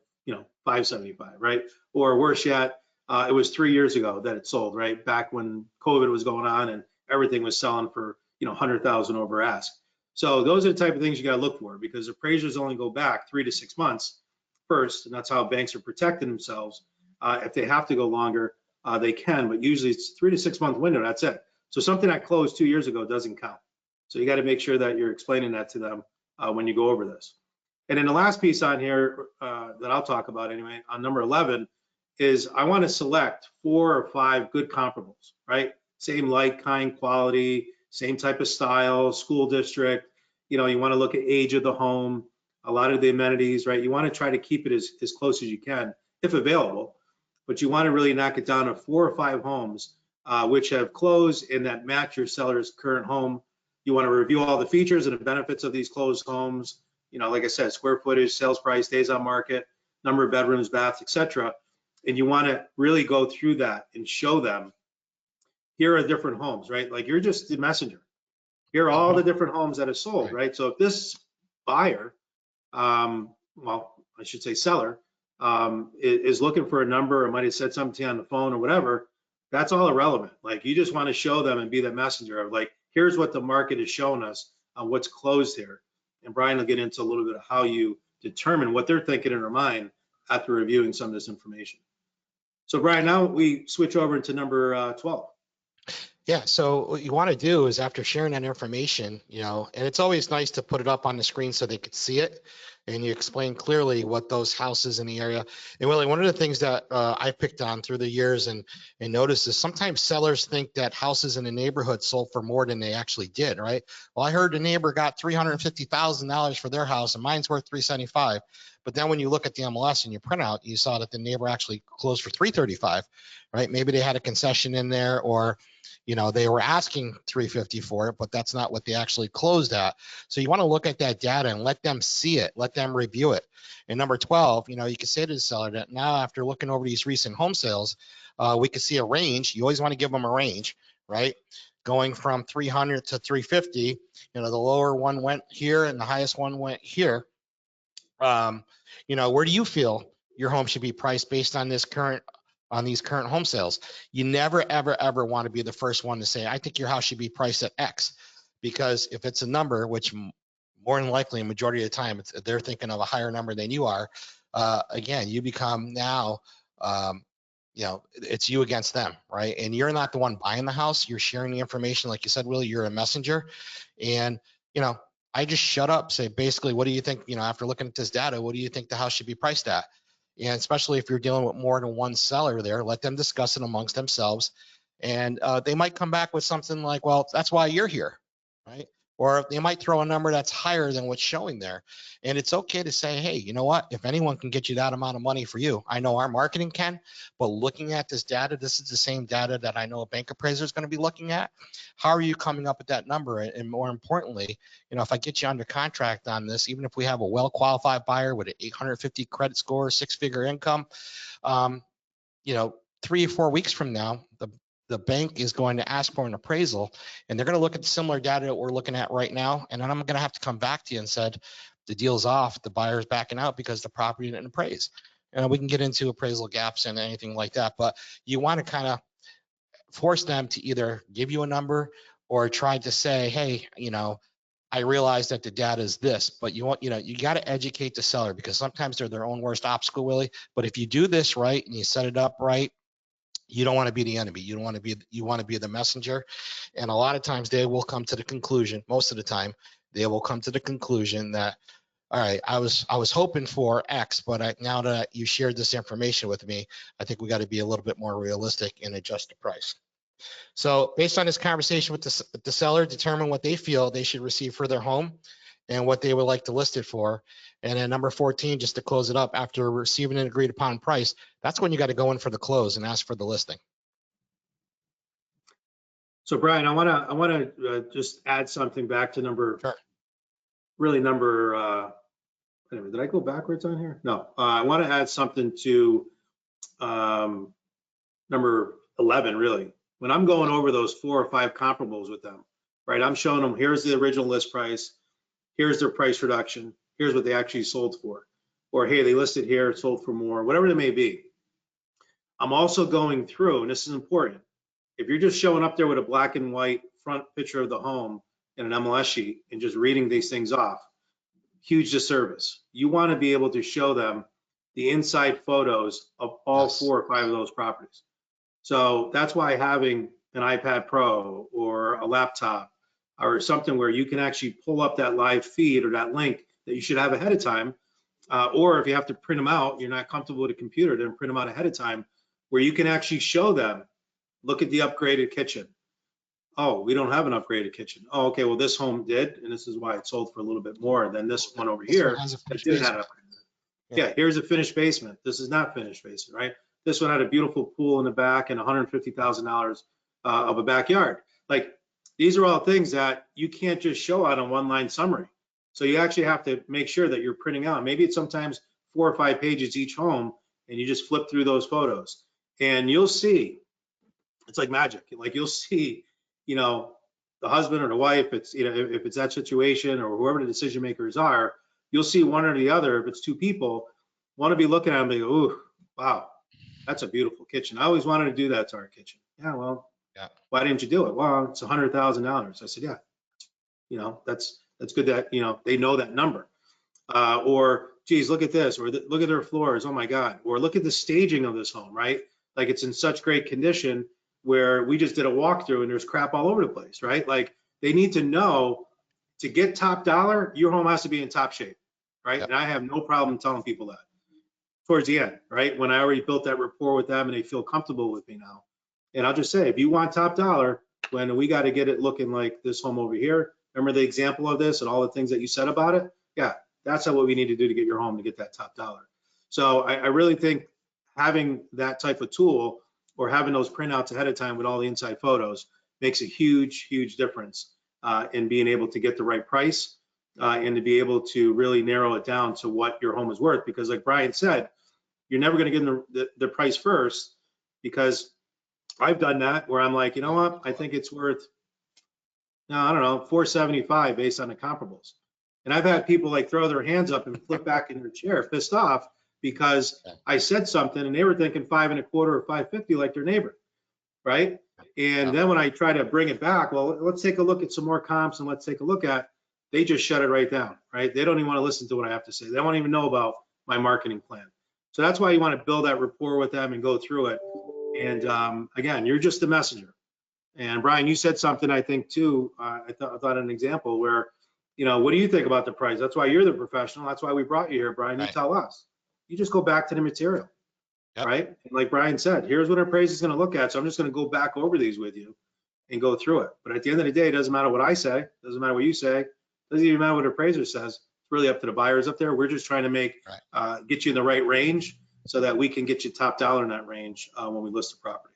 575, right? Or worse yet, it was 3 years ago that it sold, right? Back when COVID was going on and everything was selling for, 100,000 over ask. So those are the type of things you got to look for, because appraisers only go back 3 to 6 months first, and that's how banks are protecting themselves. If they have to go longer, they can, but usually it's 3 to 6 month window. That's it. So something that closed 2 years ago doesn't count. So you got to make sure that you're explaining that to them when you go over this. And then the last piece on here that I'll talk about anyway, on number 11, is I want to select 4 or 5 good comparables, right? Same like, kind, quality, same type of style, school district. You want to look at age of the home, a lot of the amenities, right? You want to try to keep it as close as you can, if available, but you want to really knock it down to 4 or 5 homes which have closed and that match your seller's current home. You want to review all the features and the benefits of these closed homes. Like I said, square footage, sales price, days on market, number of bedrooms, baths, etc. And you want to really go through that and show them, here are different homes, right? Like, you're just the messenger. Here are all the different homes that are sold, right? So if this buyer, well, I should say seller, is looking for a number, or might have said something to you on the phone or whatever, that's all irrelevant. Like, you just want to show them and be the messenger of, like, here's what the market is showing us on what's closed here. And Brian will get into a little bit of how you determine what they're thinking in their mind after reviewing some of this information. So Brian, now we switch over into number 12. Yeah, so what you want to do is, after sharing that information, and it's always nice to put it up on the screen so they could see it, and you explain clearly what those houses in the area. And Willie, one of the things that I picked on through the years and noticed is sometimes sellers think that houses in the neighborhood sold for more than they actually did, right? Well, I heard the neighbor got $350,000 for their house and mine's worth $375,000. But then when you look at the MLS and you print out, you saw that the neighbor actually closed for $335,000, right? Maybe they had a concession in there, or they were asking $350,000 for it, but that's not what they actually closed at. So you want to look at that data and let them see it, let them review it. And number 12, you can say to the seller that now, after looking over these recent home sales, we can see a range. You always want to give them a range, right? Going from 300 to 350, the lower one went here and the highest one went here. Where do you feel your home should be priced based on these current home sales? You never, ever, ever want to be the first one to say, I think your house should be priced at X, because if it's a number, which more than likely, a majority of the time, they're thinking of a higher number than you are. Again, you become now, it's you against them, right? And you're not the one buying the house. You're sharing the information. Like you said, Willie, you're a messenger. And, I just shut up, say, basically, what do you think, after looking at this data, what do you think the house should be priced at? And especially if you're dealing with more than one seller there, let them discuss it amongst themselves. And they might come back with something like, well, that's why you're here, right? Or they might throw a number that's higher than what's showing there. And it's okay to say, hey, you know what? If anyone can get you that amount of money for you, I know our marketing can, but looking at this data, this is the same data that I know a bank appraiser is going to be looking at. How are you coming up with that number? And more importantly, if I get you under contract on this, even if we have a well-qualified buyer with an 850 credit score, 6-figure income, 3 or 4 weeks from now, the bank is going to ask for an appraisal, and they're going to look at the similar data that we're looking at right now. And then I'm going to have to come back to you and said, the deal's off, the buyer's backing out because the property didn't appraise. And we can get into appraisal gaps and anything like that, but you want to kind of force them to either give you a number or try to say, hey, I realize that the data is this, but you got to educate the seller, because sometimes they're their own worst obstacle, Willie. But if you do this right and you set it up right, you don't want to be the enemy. You want to be the messenger. And a lot of times they will come to the conclusion, most of the time, they will come to the conclusion that, all right, I was hoping for X, but now that you shared this information with me, I think we got to be a little bit more realistic and adjust the price. So based on this conversation with the seller, determine what they feel they should receive for their home and what they would like to list it for. And then number 14, just to close it up, after receiving an agreed upon price, that's when you got to go in for the close and ask for the listing. So Brian, I want to just add something back to number. Sure. Really number. Anyway, did I go backwards on here? No. I want to add something to number 11. Really, when I'm going over those 4 or 5 comparables with them, right? I'm showing them, here's the original list price, here's their price reduction, here's what they actually sold for, or hey, they listed here, sold for more, whatever it may be. I'm also going through, and this is important, if you're just showing up there with a black and white front picture of the home and an MLS sheet and just reading these things off, huge disservice. You want to be able to show them the inside photos of all Yes. 4 or 5 of those properties. So that's why having an iPad Pro or a laptop or something where you can actually pull up that live feed or that link that you should have ahead of time, or if you have to print them out, you're not comfortable with a computer, then print them out ahead of time, where you can actually show them, look at the upgraded kitchen. Oh, we don't have an upgraded kitchen. Oh, okay, well this home did, and this is why it sold for a little bit more than this one over here that didn't have an upgrade. Yeah, here's a finished basement. This is not finished basement, right? This one had a beautiful pool in the back and $150,000 of a backyard. Like, these are all things that you can't just show out on one-line summary. So you actually have to make sure that you're printing out. Maybe it's sometimes 4 or 5 pages each home, and you just flip through those photos, and you'll see, it's like magic. Like, you'll see, the husband or the wife, it's, if it's that situation, or whoever the decision makers are, you'll see one or the other. If it's 2 people, want to be looking at them and go, ooh, wow, that's a beautiful kitchen. I always wanted to do that to our kitchen. Yeah, well, yeah. Why didn't you do it? Well, it's $100,000. I said, yeah, that's good that, they know that number. Or, geez, look at this, or look at their floors. Oh my God. Or look at the staging of this home, right? Like, it's in such great condition where we just did a walkthrough and there's crap all over the place, right? Like, they need to know, to get top dollar, your home has to be in top shape, right? Yep. And I have no problem telling people that towards the end, right? When I already built that rapport with them and they feel comfortable with me now. And I'll just say, if you want top dollar, when we got to get it looking like this home over here, remember the example of this and all the things that you said about it? Yeah, that's what we need to do to get your home to get that top dollar. So I really think having that type of tool, or having those printouts ahead of time with all the inside photos, makes a huge, huge difference in being able to get the right price and to be able to really narrow it down to what your home is worth. Because like Brian said, you're never going to get the price first, because I've done that where I'm like, you know what, I think it's worth, I don't know, $475 based on the comparables. And I've had people like throw their hands up and flip back in their chair, pissed off, because I said something and they were thinking $525 or $550 like their neighbor, right? And then when I try to bring it back, well, let's take a look at some more comps and let's take a look at, they just shut it right down, right? They don't even want to listen to what I have to say. They don't even know about my marketing plan. So that's why you want to build that rapport with them and go through it. And again, you're just the messenger. And Brian, you said something, I think too, I thought an example where, what do you think about the price? That's why you're the professional. That's why we brought you here, Brian. You tell us. You just go back to the material. Yep. right? And like Brian said, here's what our appraiser is going to look at. So I'm just going to go back over these with you and go through it. But at the end of the day, it doesn't matter what I say, doesn't matter what you say, doesn't even matter what an appraiser says. It's really up to the buyers up there. We're just trying to get you in the right range so that we can get you top dollar in that range when we list the property.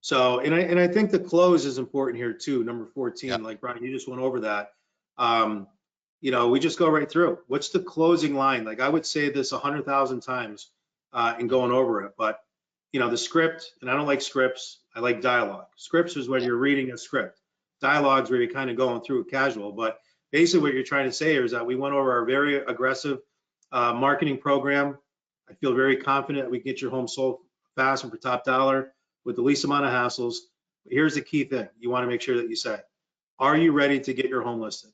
So, and I think the close is important here too, number 14. Yep. Like Brian, you just went over that. You know, we just go right through. What's the closing line? Like I would say this 100,000 times in going over it, but you know, the script, and I don't like scripts, I like dialogue. Scripts is when you're reading a script. Dialogues where you're kind of going through it casual, but basically what you're trying to say here is that we went over our very aggressive marketing program. I feel very confident that we can get your home sold fast and for top dollar with the least amount of hassles. But here's the key thing you want to make sure that you say, are you ready to get your home listed?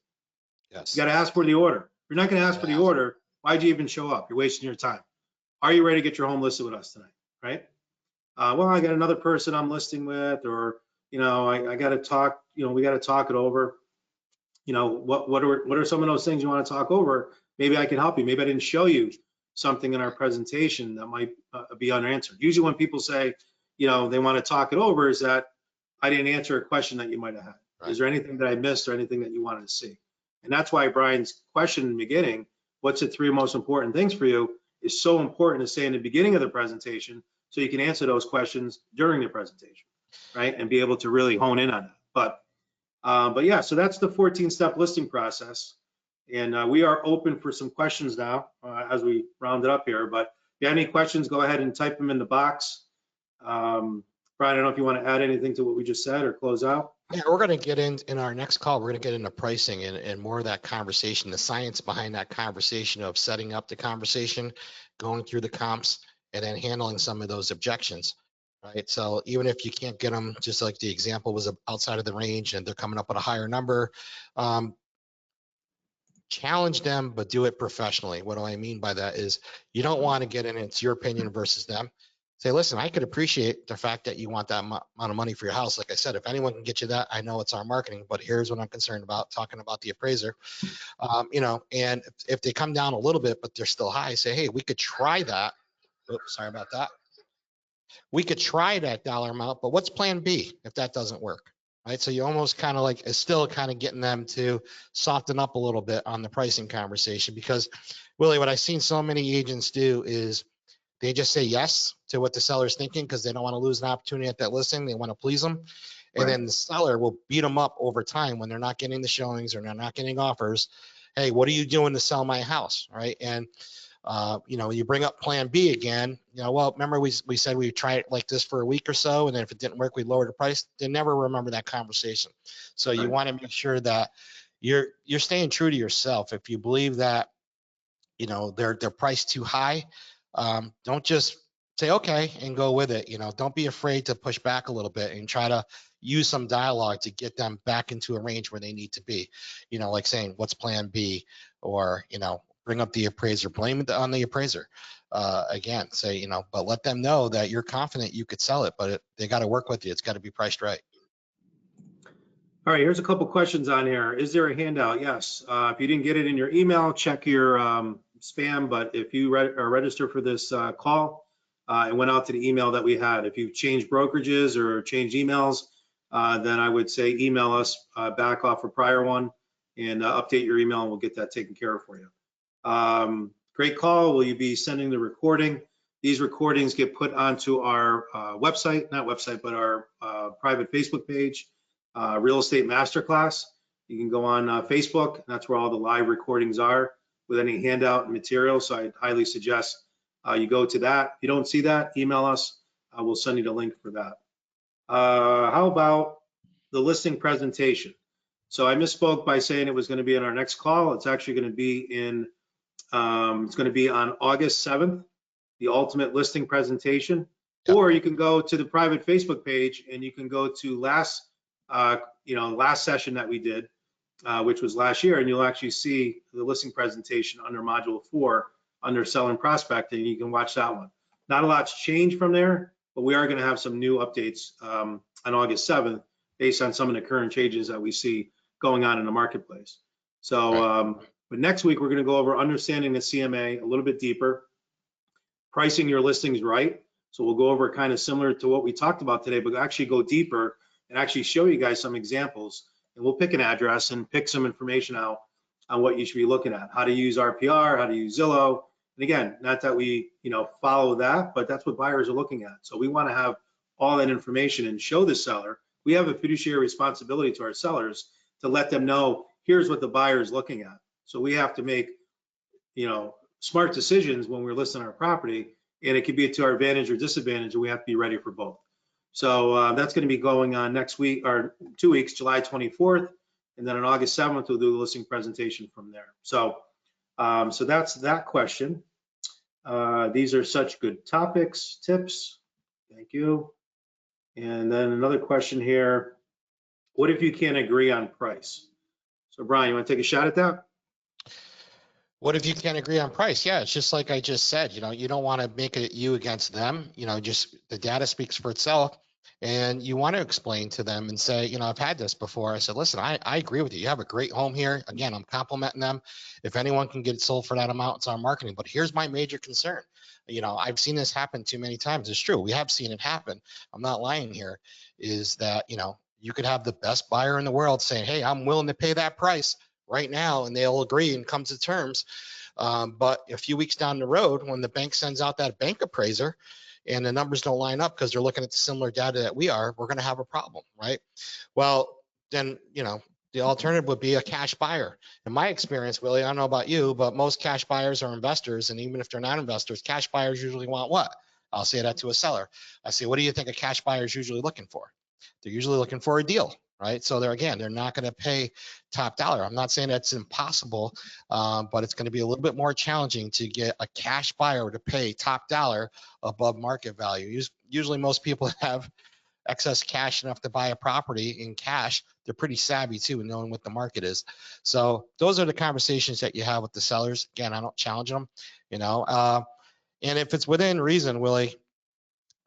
Yes. You got to ask for the order. If you're not going to ask for the order, why'd you even show up? You're wasting your time. Are you ready to get your home listed with us tonight, right? Well, I got another person I'm listing with, or, you know, I got to talk, you know, we got to talk it over. You know, what are some of those things you want to talk over? Maybe I can help you. Maybe I didn't show you something in our presentation that might be unanswered. Usually when people say, you know, they want to talk it over, is that I didn't answer a question that you might have had. Right. Is there anything that I missed or anything that you wanted to see? And that's why Brian's question in the beginning, what's the 3 most important things for you, is so important to say in the beginning of the presentation so you can answer those questions during the presentation, right? And be able to really hone in on that. But yeah, so that's the 14-step listing process. And we are open for some questions now as we round it up here. But if you have any questions, go ahead and type them in the box. Brian, I don't know if you want to add anything to what we just said or close out. Yeah, we're going to get in our next call, we're going to get into pricing and more of that conversation, the science behind that conversation of setting up the conversation, going through the comps, and then handling some of those objections, right? So even if you can't get them, just like the example was outside of the range and they're coming up with a higher number, challenge them, but do it professionally. What do I mean by that is you don't want to get in, it's your opinion versus them. Say, listen, I could appreciate the fact that you want that amount of money for your house. Like I said, if anyone can get you that, I know it's our marketing, but here's what I'm concerned about, talking about the appraiser. You know, and if they come down a little bit, but they're still high, say, hey, we could try that. Oops, sorry about that. We could try that dollar amount, but what's plan B if that doesn't work? Right. So you almost kind of like is still kind of getting them to soften up a little bit on the pricing conversation, because Willie, what I've seen so many agents do is they just say yes to what the seller's thinking because they don't want to lose an opportunity at that listing. They want to please them. And Right. then the seller will beat them up over time when they're not getting the showings or they're not getting offers. Hey, what are you doing to sell my house? Right. And, you know, you bring up plan B again, you know, well, remember we said we try it like this for a week or so. And then if it didn't work, we lowered the price. They never remember that conversation. So you want to make sure that you're staying true to yourself. If you believe that, you know, they're priced too high, don't just say okay and go with it. You know, don't be afraid to push back a little bit and try to use some dialogue to get them back into a range where they need to be. You know, like saying what's plan B, or, you know, bring up the appraiser, blame it on the appraiser. Again, say, you know, but let them know that you're confident you could sell it, but they got to work with you. It's got to be priced right. All right, here's a couple questions on here. Is there a handout? Yes. If you didn't get it in your email, check your spam. But if you are registered for this call, it went out to the email that we had. If you've changed brokerages or changed emails, then I would say email us back off a prior one and update your email, and we'll get that taken care of for you. Great call. Will you be sending the recording? These recordings get put onto our website, not website, but our private Facebook page. Real Estate Masterclass. You can go on Facebook, and that's where all the live recordings are with any handout and material. So I highly suggest you go to that. If you don't see that, email us. We'll send you the link for that. How about the listing presentation? So I misspoke by saying it was going to be in our next call. It's actually going to be in, it's going to be on August 7th, the ultimate listing presentation. Yep. Or you can go to the private Facebook page and you can go to last session that we did, which was last year, and you'll actually see the listing presentation under module 4 under selling prospecting. You can watch that one. Not a lot's changed from there, but we are going to have some new updates on August 7th based on some of the current changes that we see going on in the marketplace. So, but next week we're going to go over understanding the CMA a little bit deeper, pricing your listings right. So we'll go over kind of similar to what we talked about today, but actually go deeper and actually show you guys some examples. And we'll pick an address and pick some information out on what you should be looking at, how to use RPR, how to use Zillow. And again, not that we, follow that, but that's what buyers are looking at. So we want to have all that information and show the seller. We have a fiduciary responsibility to our sellers to let them know, here's what the buyer is looking at. So we have to make, smart decisions when we're listing our property, and it could be to our advantage or disadvantage, and we have to be ready for both. So that's going to be going on next week or 2 weeks, July 24th, and then on August 7th, we'll do the listing presentation from there. So, so that's that question. These are such good topics, tips. Thank you. And then another question here. What if you can't agree on price? So Brian, you want to take a shot at that? What if you can't agree on price? Yeah, it's just like I just said, you don't want to make it you against them. Just the data speaks for itself. And you want to explain to them and say, I've had this before. I said, listen, I agree with you. You have a great home here. Again, I'm complimenting them. If anyone can get it sold for that amount, it's our marketing. But here's my major concern. I've seen this happen too many times. It's true. We have seen it happen. I'm not lying here. Is that, you could have the best buyer in the world saying, hey, I'm willing to pay that price right now, and they'll agree and come to terms. But a few weeks down the road, when the bank sends out that bank appraiser and the numbers don't line up because they're looking at the similar data that we are, we're going to have a problem, right? Well, then, the alternative would be a cash buyer. In my experience, Willie, I don't know about you, but most cash buyers are investors. And even if they're not investors, cash buyers usually want what? I'll say that to a seller. I say, what do you think a cash buyer is usually looking for? They're usually looking for a deal, right? So they're not going to pay top dollar. I'm not saying that's impossible, but it's going to be a little bit more challenging to get a cash buyer to pay top dollar above market value. Usually most people have excess cash enough to buy a property in cash. They're pretty savvy too, knowing what the market is. So those are the conversations that you have with the sellers. Again, I don't challenge them, and if it's within reason, Willie,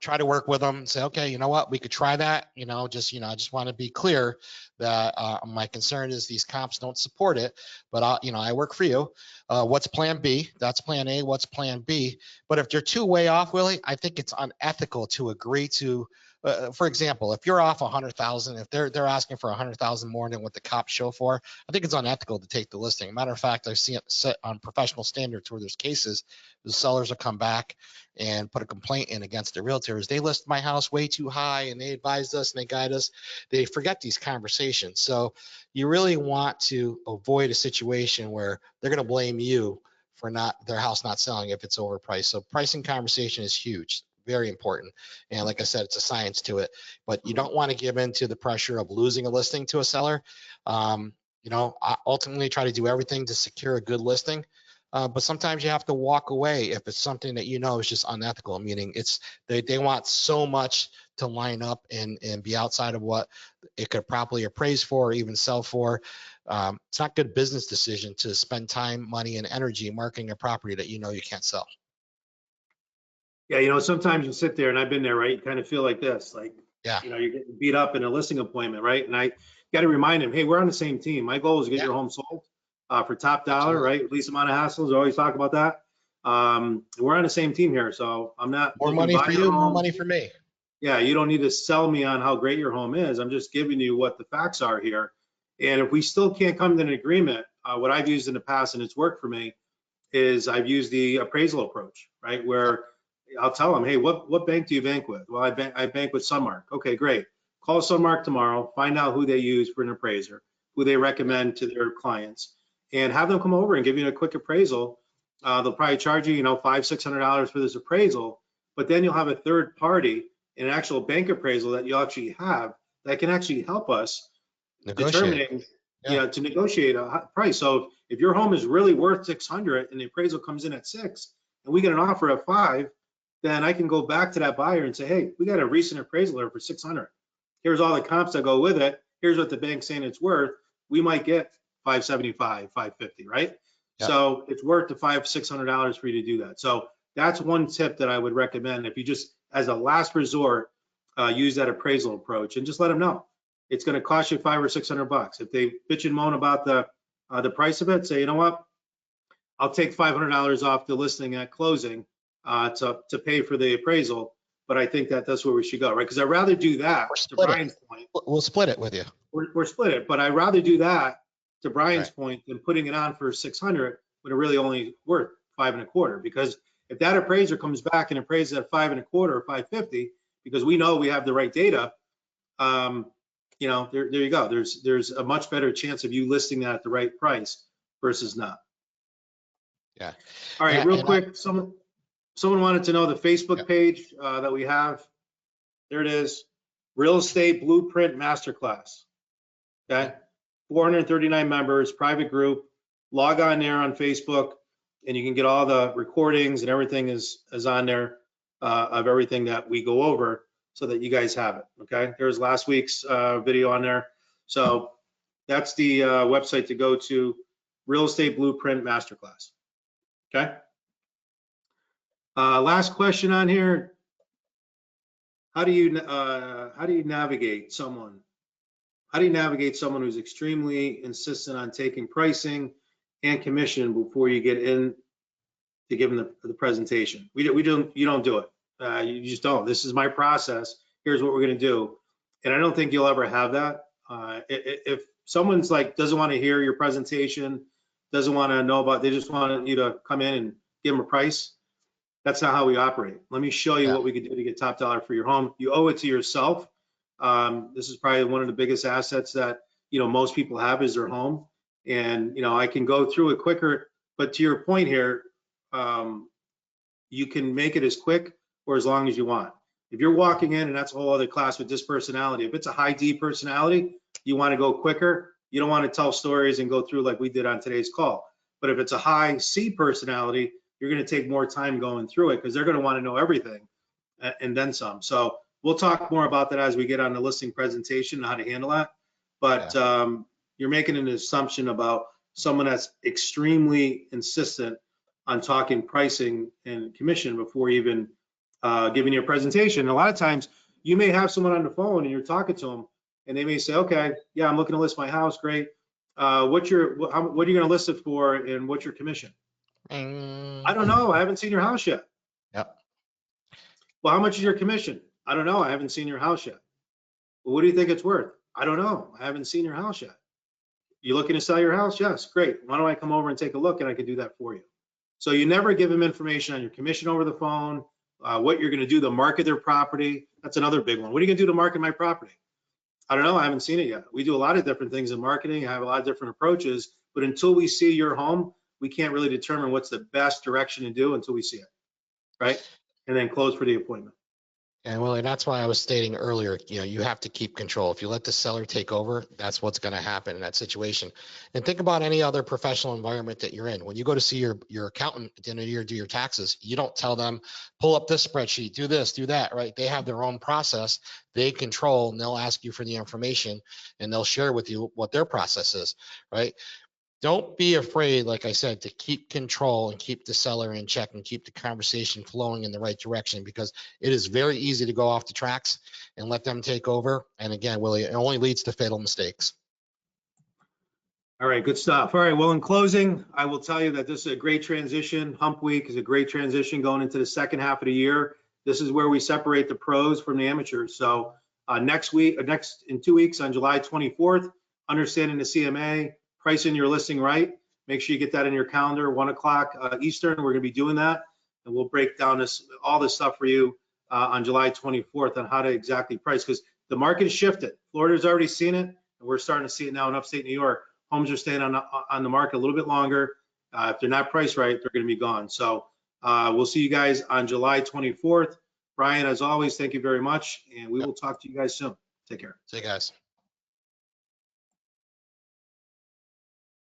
try to work with them and say, okay, you know what, we could try that. I just want to be clear that my concern is these comps don't support it, but I work for you. What's plan B? That's plan A. What's plan B? But if they're too way off, Willie, I think it's unethical to agree to, for example, if you're off 100,000, if they're asking for 100,000 more than what the cops show for, I think it's unethical to take the listing. Matter of fact, I've seen it set on professional standards where there's cases, the sellers will come back and put a complaint in against the realtors. They list my house way too high, and they advised us and they guide us. They forget these conversations. So you really want to avoid a situation where they're going to blame you for their house not selling if it's overpriced. So pricing conversation is huge, very important. And like I said, it's a science to it, but you don't want to give in to the pressure of losing a listing to a seller. I ultimately try to do everything to secure a good listing. But sometimes you have to walk away if it's something that is just unethical, meaning they want so much to line up and be outside of what it could properly appraise for or even sell for. It's not good business decision to spend time, money, and energy marketing a property that you can't sell. Yeah, sometimes you sit there, and I've been there, right? You kind of feel like this, like, yeah, you're getting beat up in a listing appointment, right? And I got to remind him, hey, we're on the same team. My goal is to get your home sold. For top dollar, absolutely, right? Least amount of hassles. I always talk about that. We're on the same team here, so I'm not more money for you, more money for me. Yeah, you don't need to sell me on how great your home is. I'm just giving you what the facts are here. And if we still can't come to an agreement, what I've used in the past, and it's worked for me, is I've used the appraisal approach, right? Where I'll tell them, hey, what bank do you bank with? Well, I bank with Sunmark. Okay, great. Call Sunmark tomorrow, find out who they use for an appraiser, who they recommend to their clients, and have them come over and give you a quick appraisal. They'll probably charge you, $500-600 for this appraisal, but then you'll have a third party, an actual bank appraisal that you'll actually have that can actually help us determining, to negotiate a price. So if your home is really worth 600 and the appraisal comes in at 6, and we get an offer at 5, then I can go back to that buyer and say, hey, we got a recent appraisal there for 600. Here's all the comps that go with it. Here's what the bank's saying it's worth. We might get 575, 550, right? Yep. So it's worth the $500-600 for you to do that. So that's one tip that I would recommend. If you just, as a last resort, use that appraisal approach and just let them know it's going to cost you $500 or $600. If they bitch and moan about the price of it, say, you know what? I'll take $500 off the listing at closing, to pay for the appraisal. But I think that that's where we should go, right? Because I'd rather do that, Or to split it. Brian's point. We'll split it with you. We're split it, but I'd rather do that, to Brian's Right. point, than putting it on for 600 when it really only worth 5.25. Because if that appraiser comes back and appraises at 5.25 or 550, because we know we have the right data, you know, there you go. There's a much better chance of you listing that at the right price versus not. Yeah. All right, Yeah, real and quick, someone wanted to know the Facebook page that we have. There it is, Real Estate Blueprint Masterclass. Okay, 439 members, private group. Log on there on Facebook, and you can get all the recordings and everything is on there of everything that we go over, so that you guys have it. Okay, there's last week's video on there. So that's the website to go to, Real Estate Blueprint Masterclass. Okay. Last question on here. How do you navigate someone? How do you navigate someone who's extremely insistent on taking pricing and commission before you get in to give them the presentation? You don't do it. You just don't. This is my process. Here's what we're going to do. And I don't think you'll ever have that. If someone's like, doesn't want to hear your presentation, doesn't want to know about, they just want you to come in and give them a price. That's not how we operate. Let me show you what we can do to get top dollar for your home. You owe it to yourself. This is probably one of the biggest assets that, you know, most people have, is their home. And, you know, I can go through it quicker, but to your point here, you can make it as quick or as long as you want. If you're walking in, and that's a whole other class with this personality, if it's a high D personality, you want to go quicker. You don't want to tell stories and go through like we did on today's call. But if it's a high C personality, you're going to take more time going through it, because they're going to want to know everything and then some. So we'll talk more about that as we get on the listing presentation and how to handle that. But you're making an assumption about someone that's extremely insistent on talking pricing and commission before even giving you a presentation. And a lot of times you may have someone on the phone and you're talking to them, and they may say, okay, yeah, I'm looking to list my house. Great. What are you going to list it for, and what's your commission? I don't know. I haven't seen your house yet. Yep. Well, how much is your commission? I don't know. I haven't seen your house yet. Well, what do you think it's worth? I don't know. I haven't seen your house yet. You looking to sell your house? Yes, great. Why don't I come over and take a look, and I can do that for you. So you never give them information on your commission over the phone, what you're going to do to market their property. That's another big one. What are you going to do to market my property? I don't know. I haven't seen it yet. We do a lot of different things in marketing. I have a lot of different approaches, but until we see your home, we can't really determine what's the best direction to do until we see it, right? And then close for the appointment. And Willie, that's why I was stating earlier, you know, you have to keep control. If you let the seller take over, that's what's going to happen in that situation. And think about any other professional environment that you're in. When you go to see your accountant at the end of the year, do your taxes, you don't tell them, pull up this spreadsheet, do this, do that, right? They have their own process, they control, and they'll ask you for the information, and they'll share with you what their process is, right? Don't be afraid, like I said, to keep control and keep the seller in check and keep the conversation flowing in the right direction, because it is very easy to go off the tracks and let them take over. And again, Willie, it only leads to fatal mistakes. All right, good stuff. All right, well, in closing, I will tell you that this is a great transition. Hump Week is a great transition going into the second half of the year. This is where we separate the pros from the amateurs. So next in 2 weeks on July 24th, understanding the CMA, pricing your listing right. Make sure you get that in your calendar, 1 o'clock Eastern. We're going to be doing that, and we'll break down all this stuff for you on July 24th on how to exactly price, because the market has shifted. Florida's already seen it, and we're starting to see it now in upstate New York. Homes are staying on the market a little bit longer. If they're not priced right, they're going to be gone. So we'll see you guys on July 24th. Brian, as always, thank you very much, and we will talk to you guys soon. Take care. See you guys.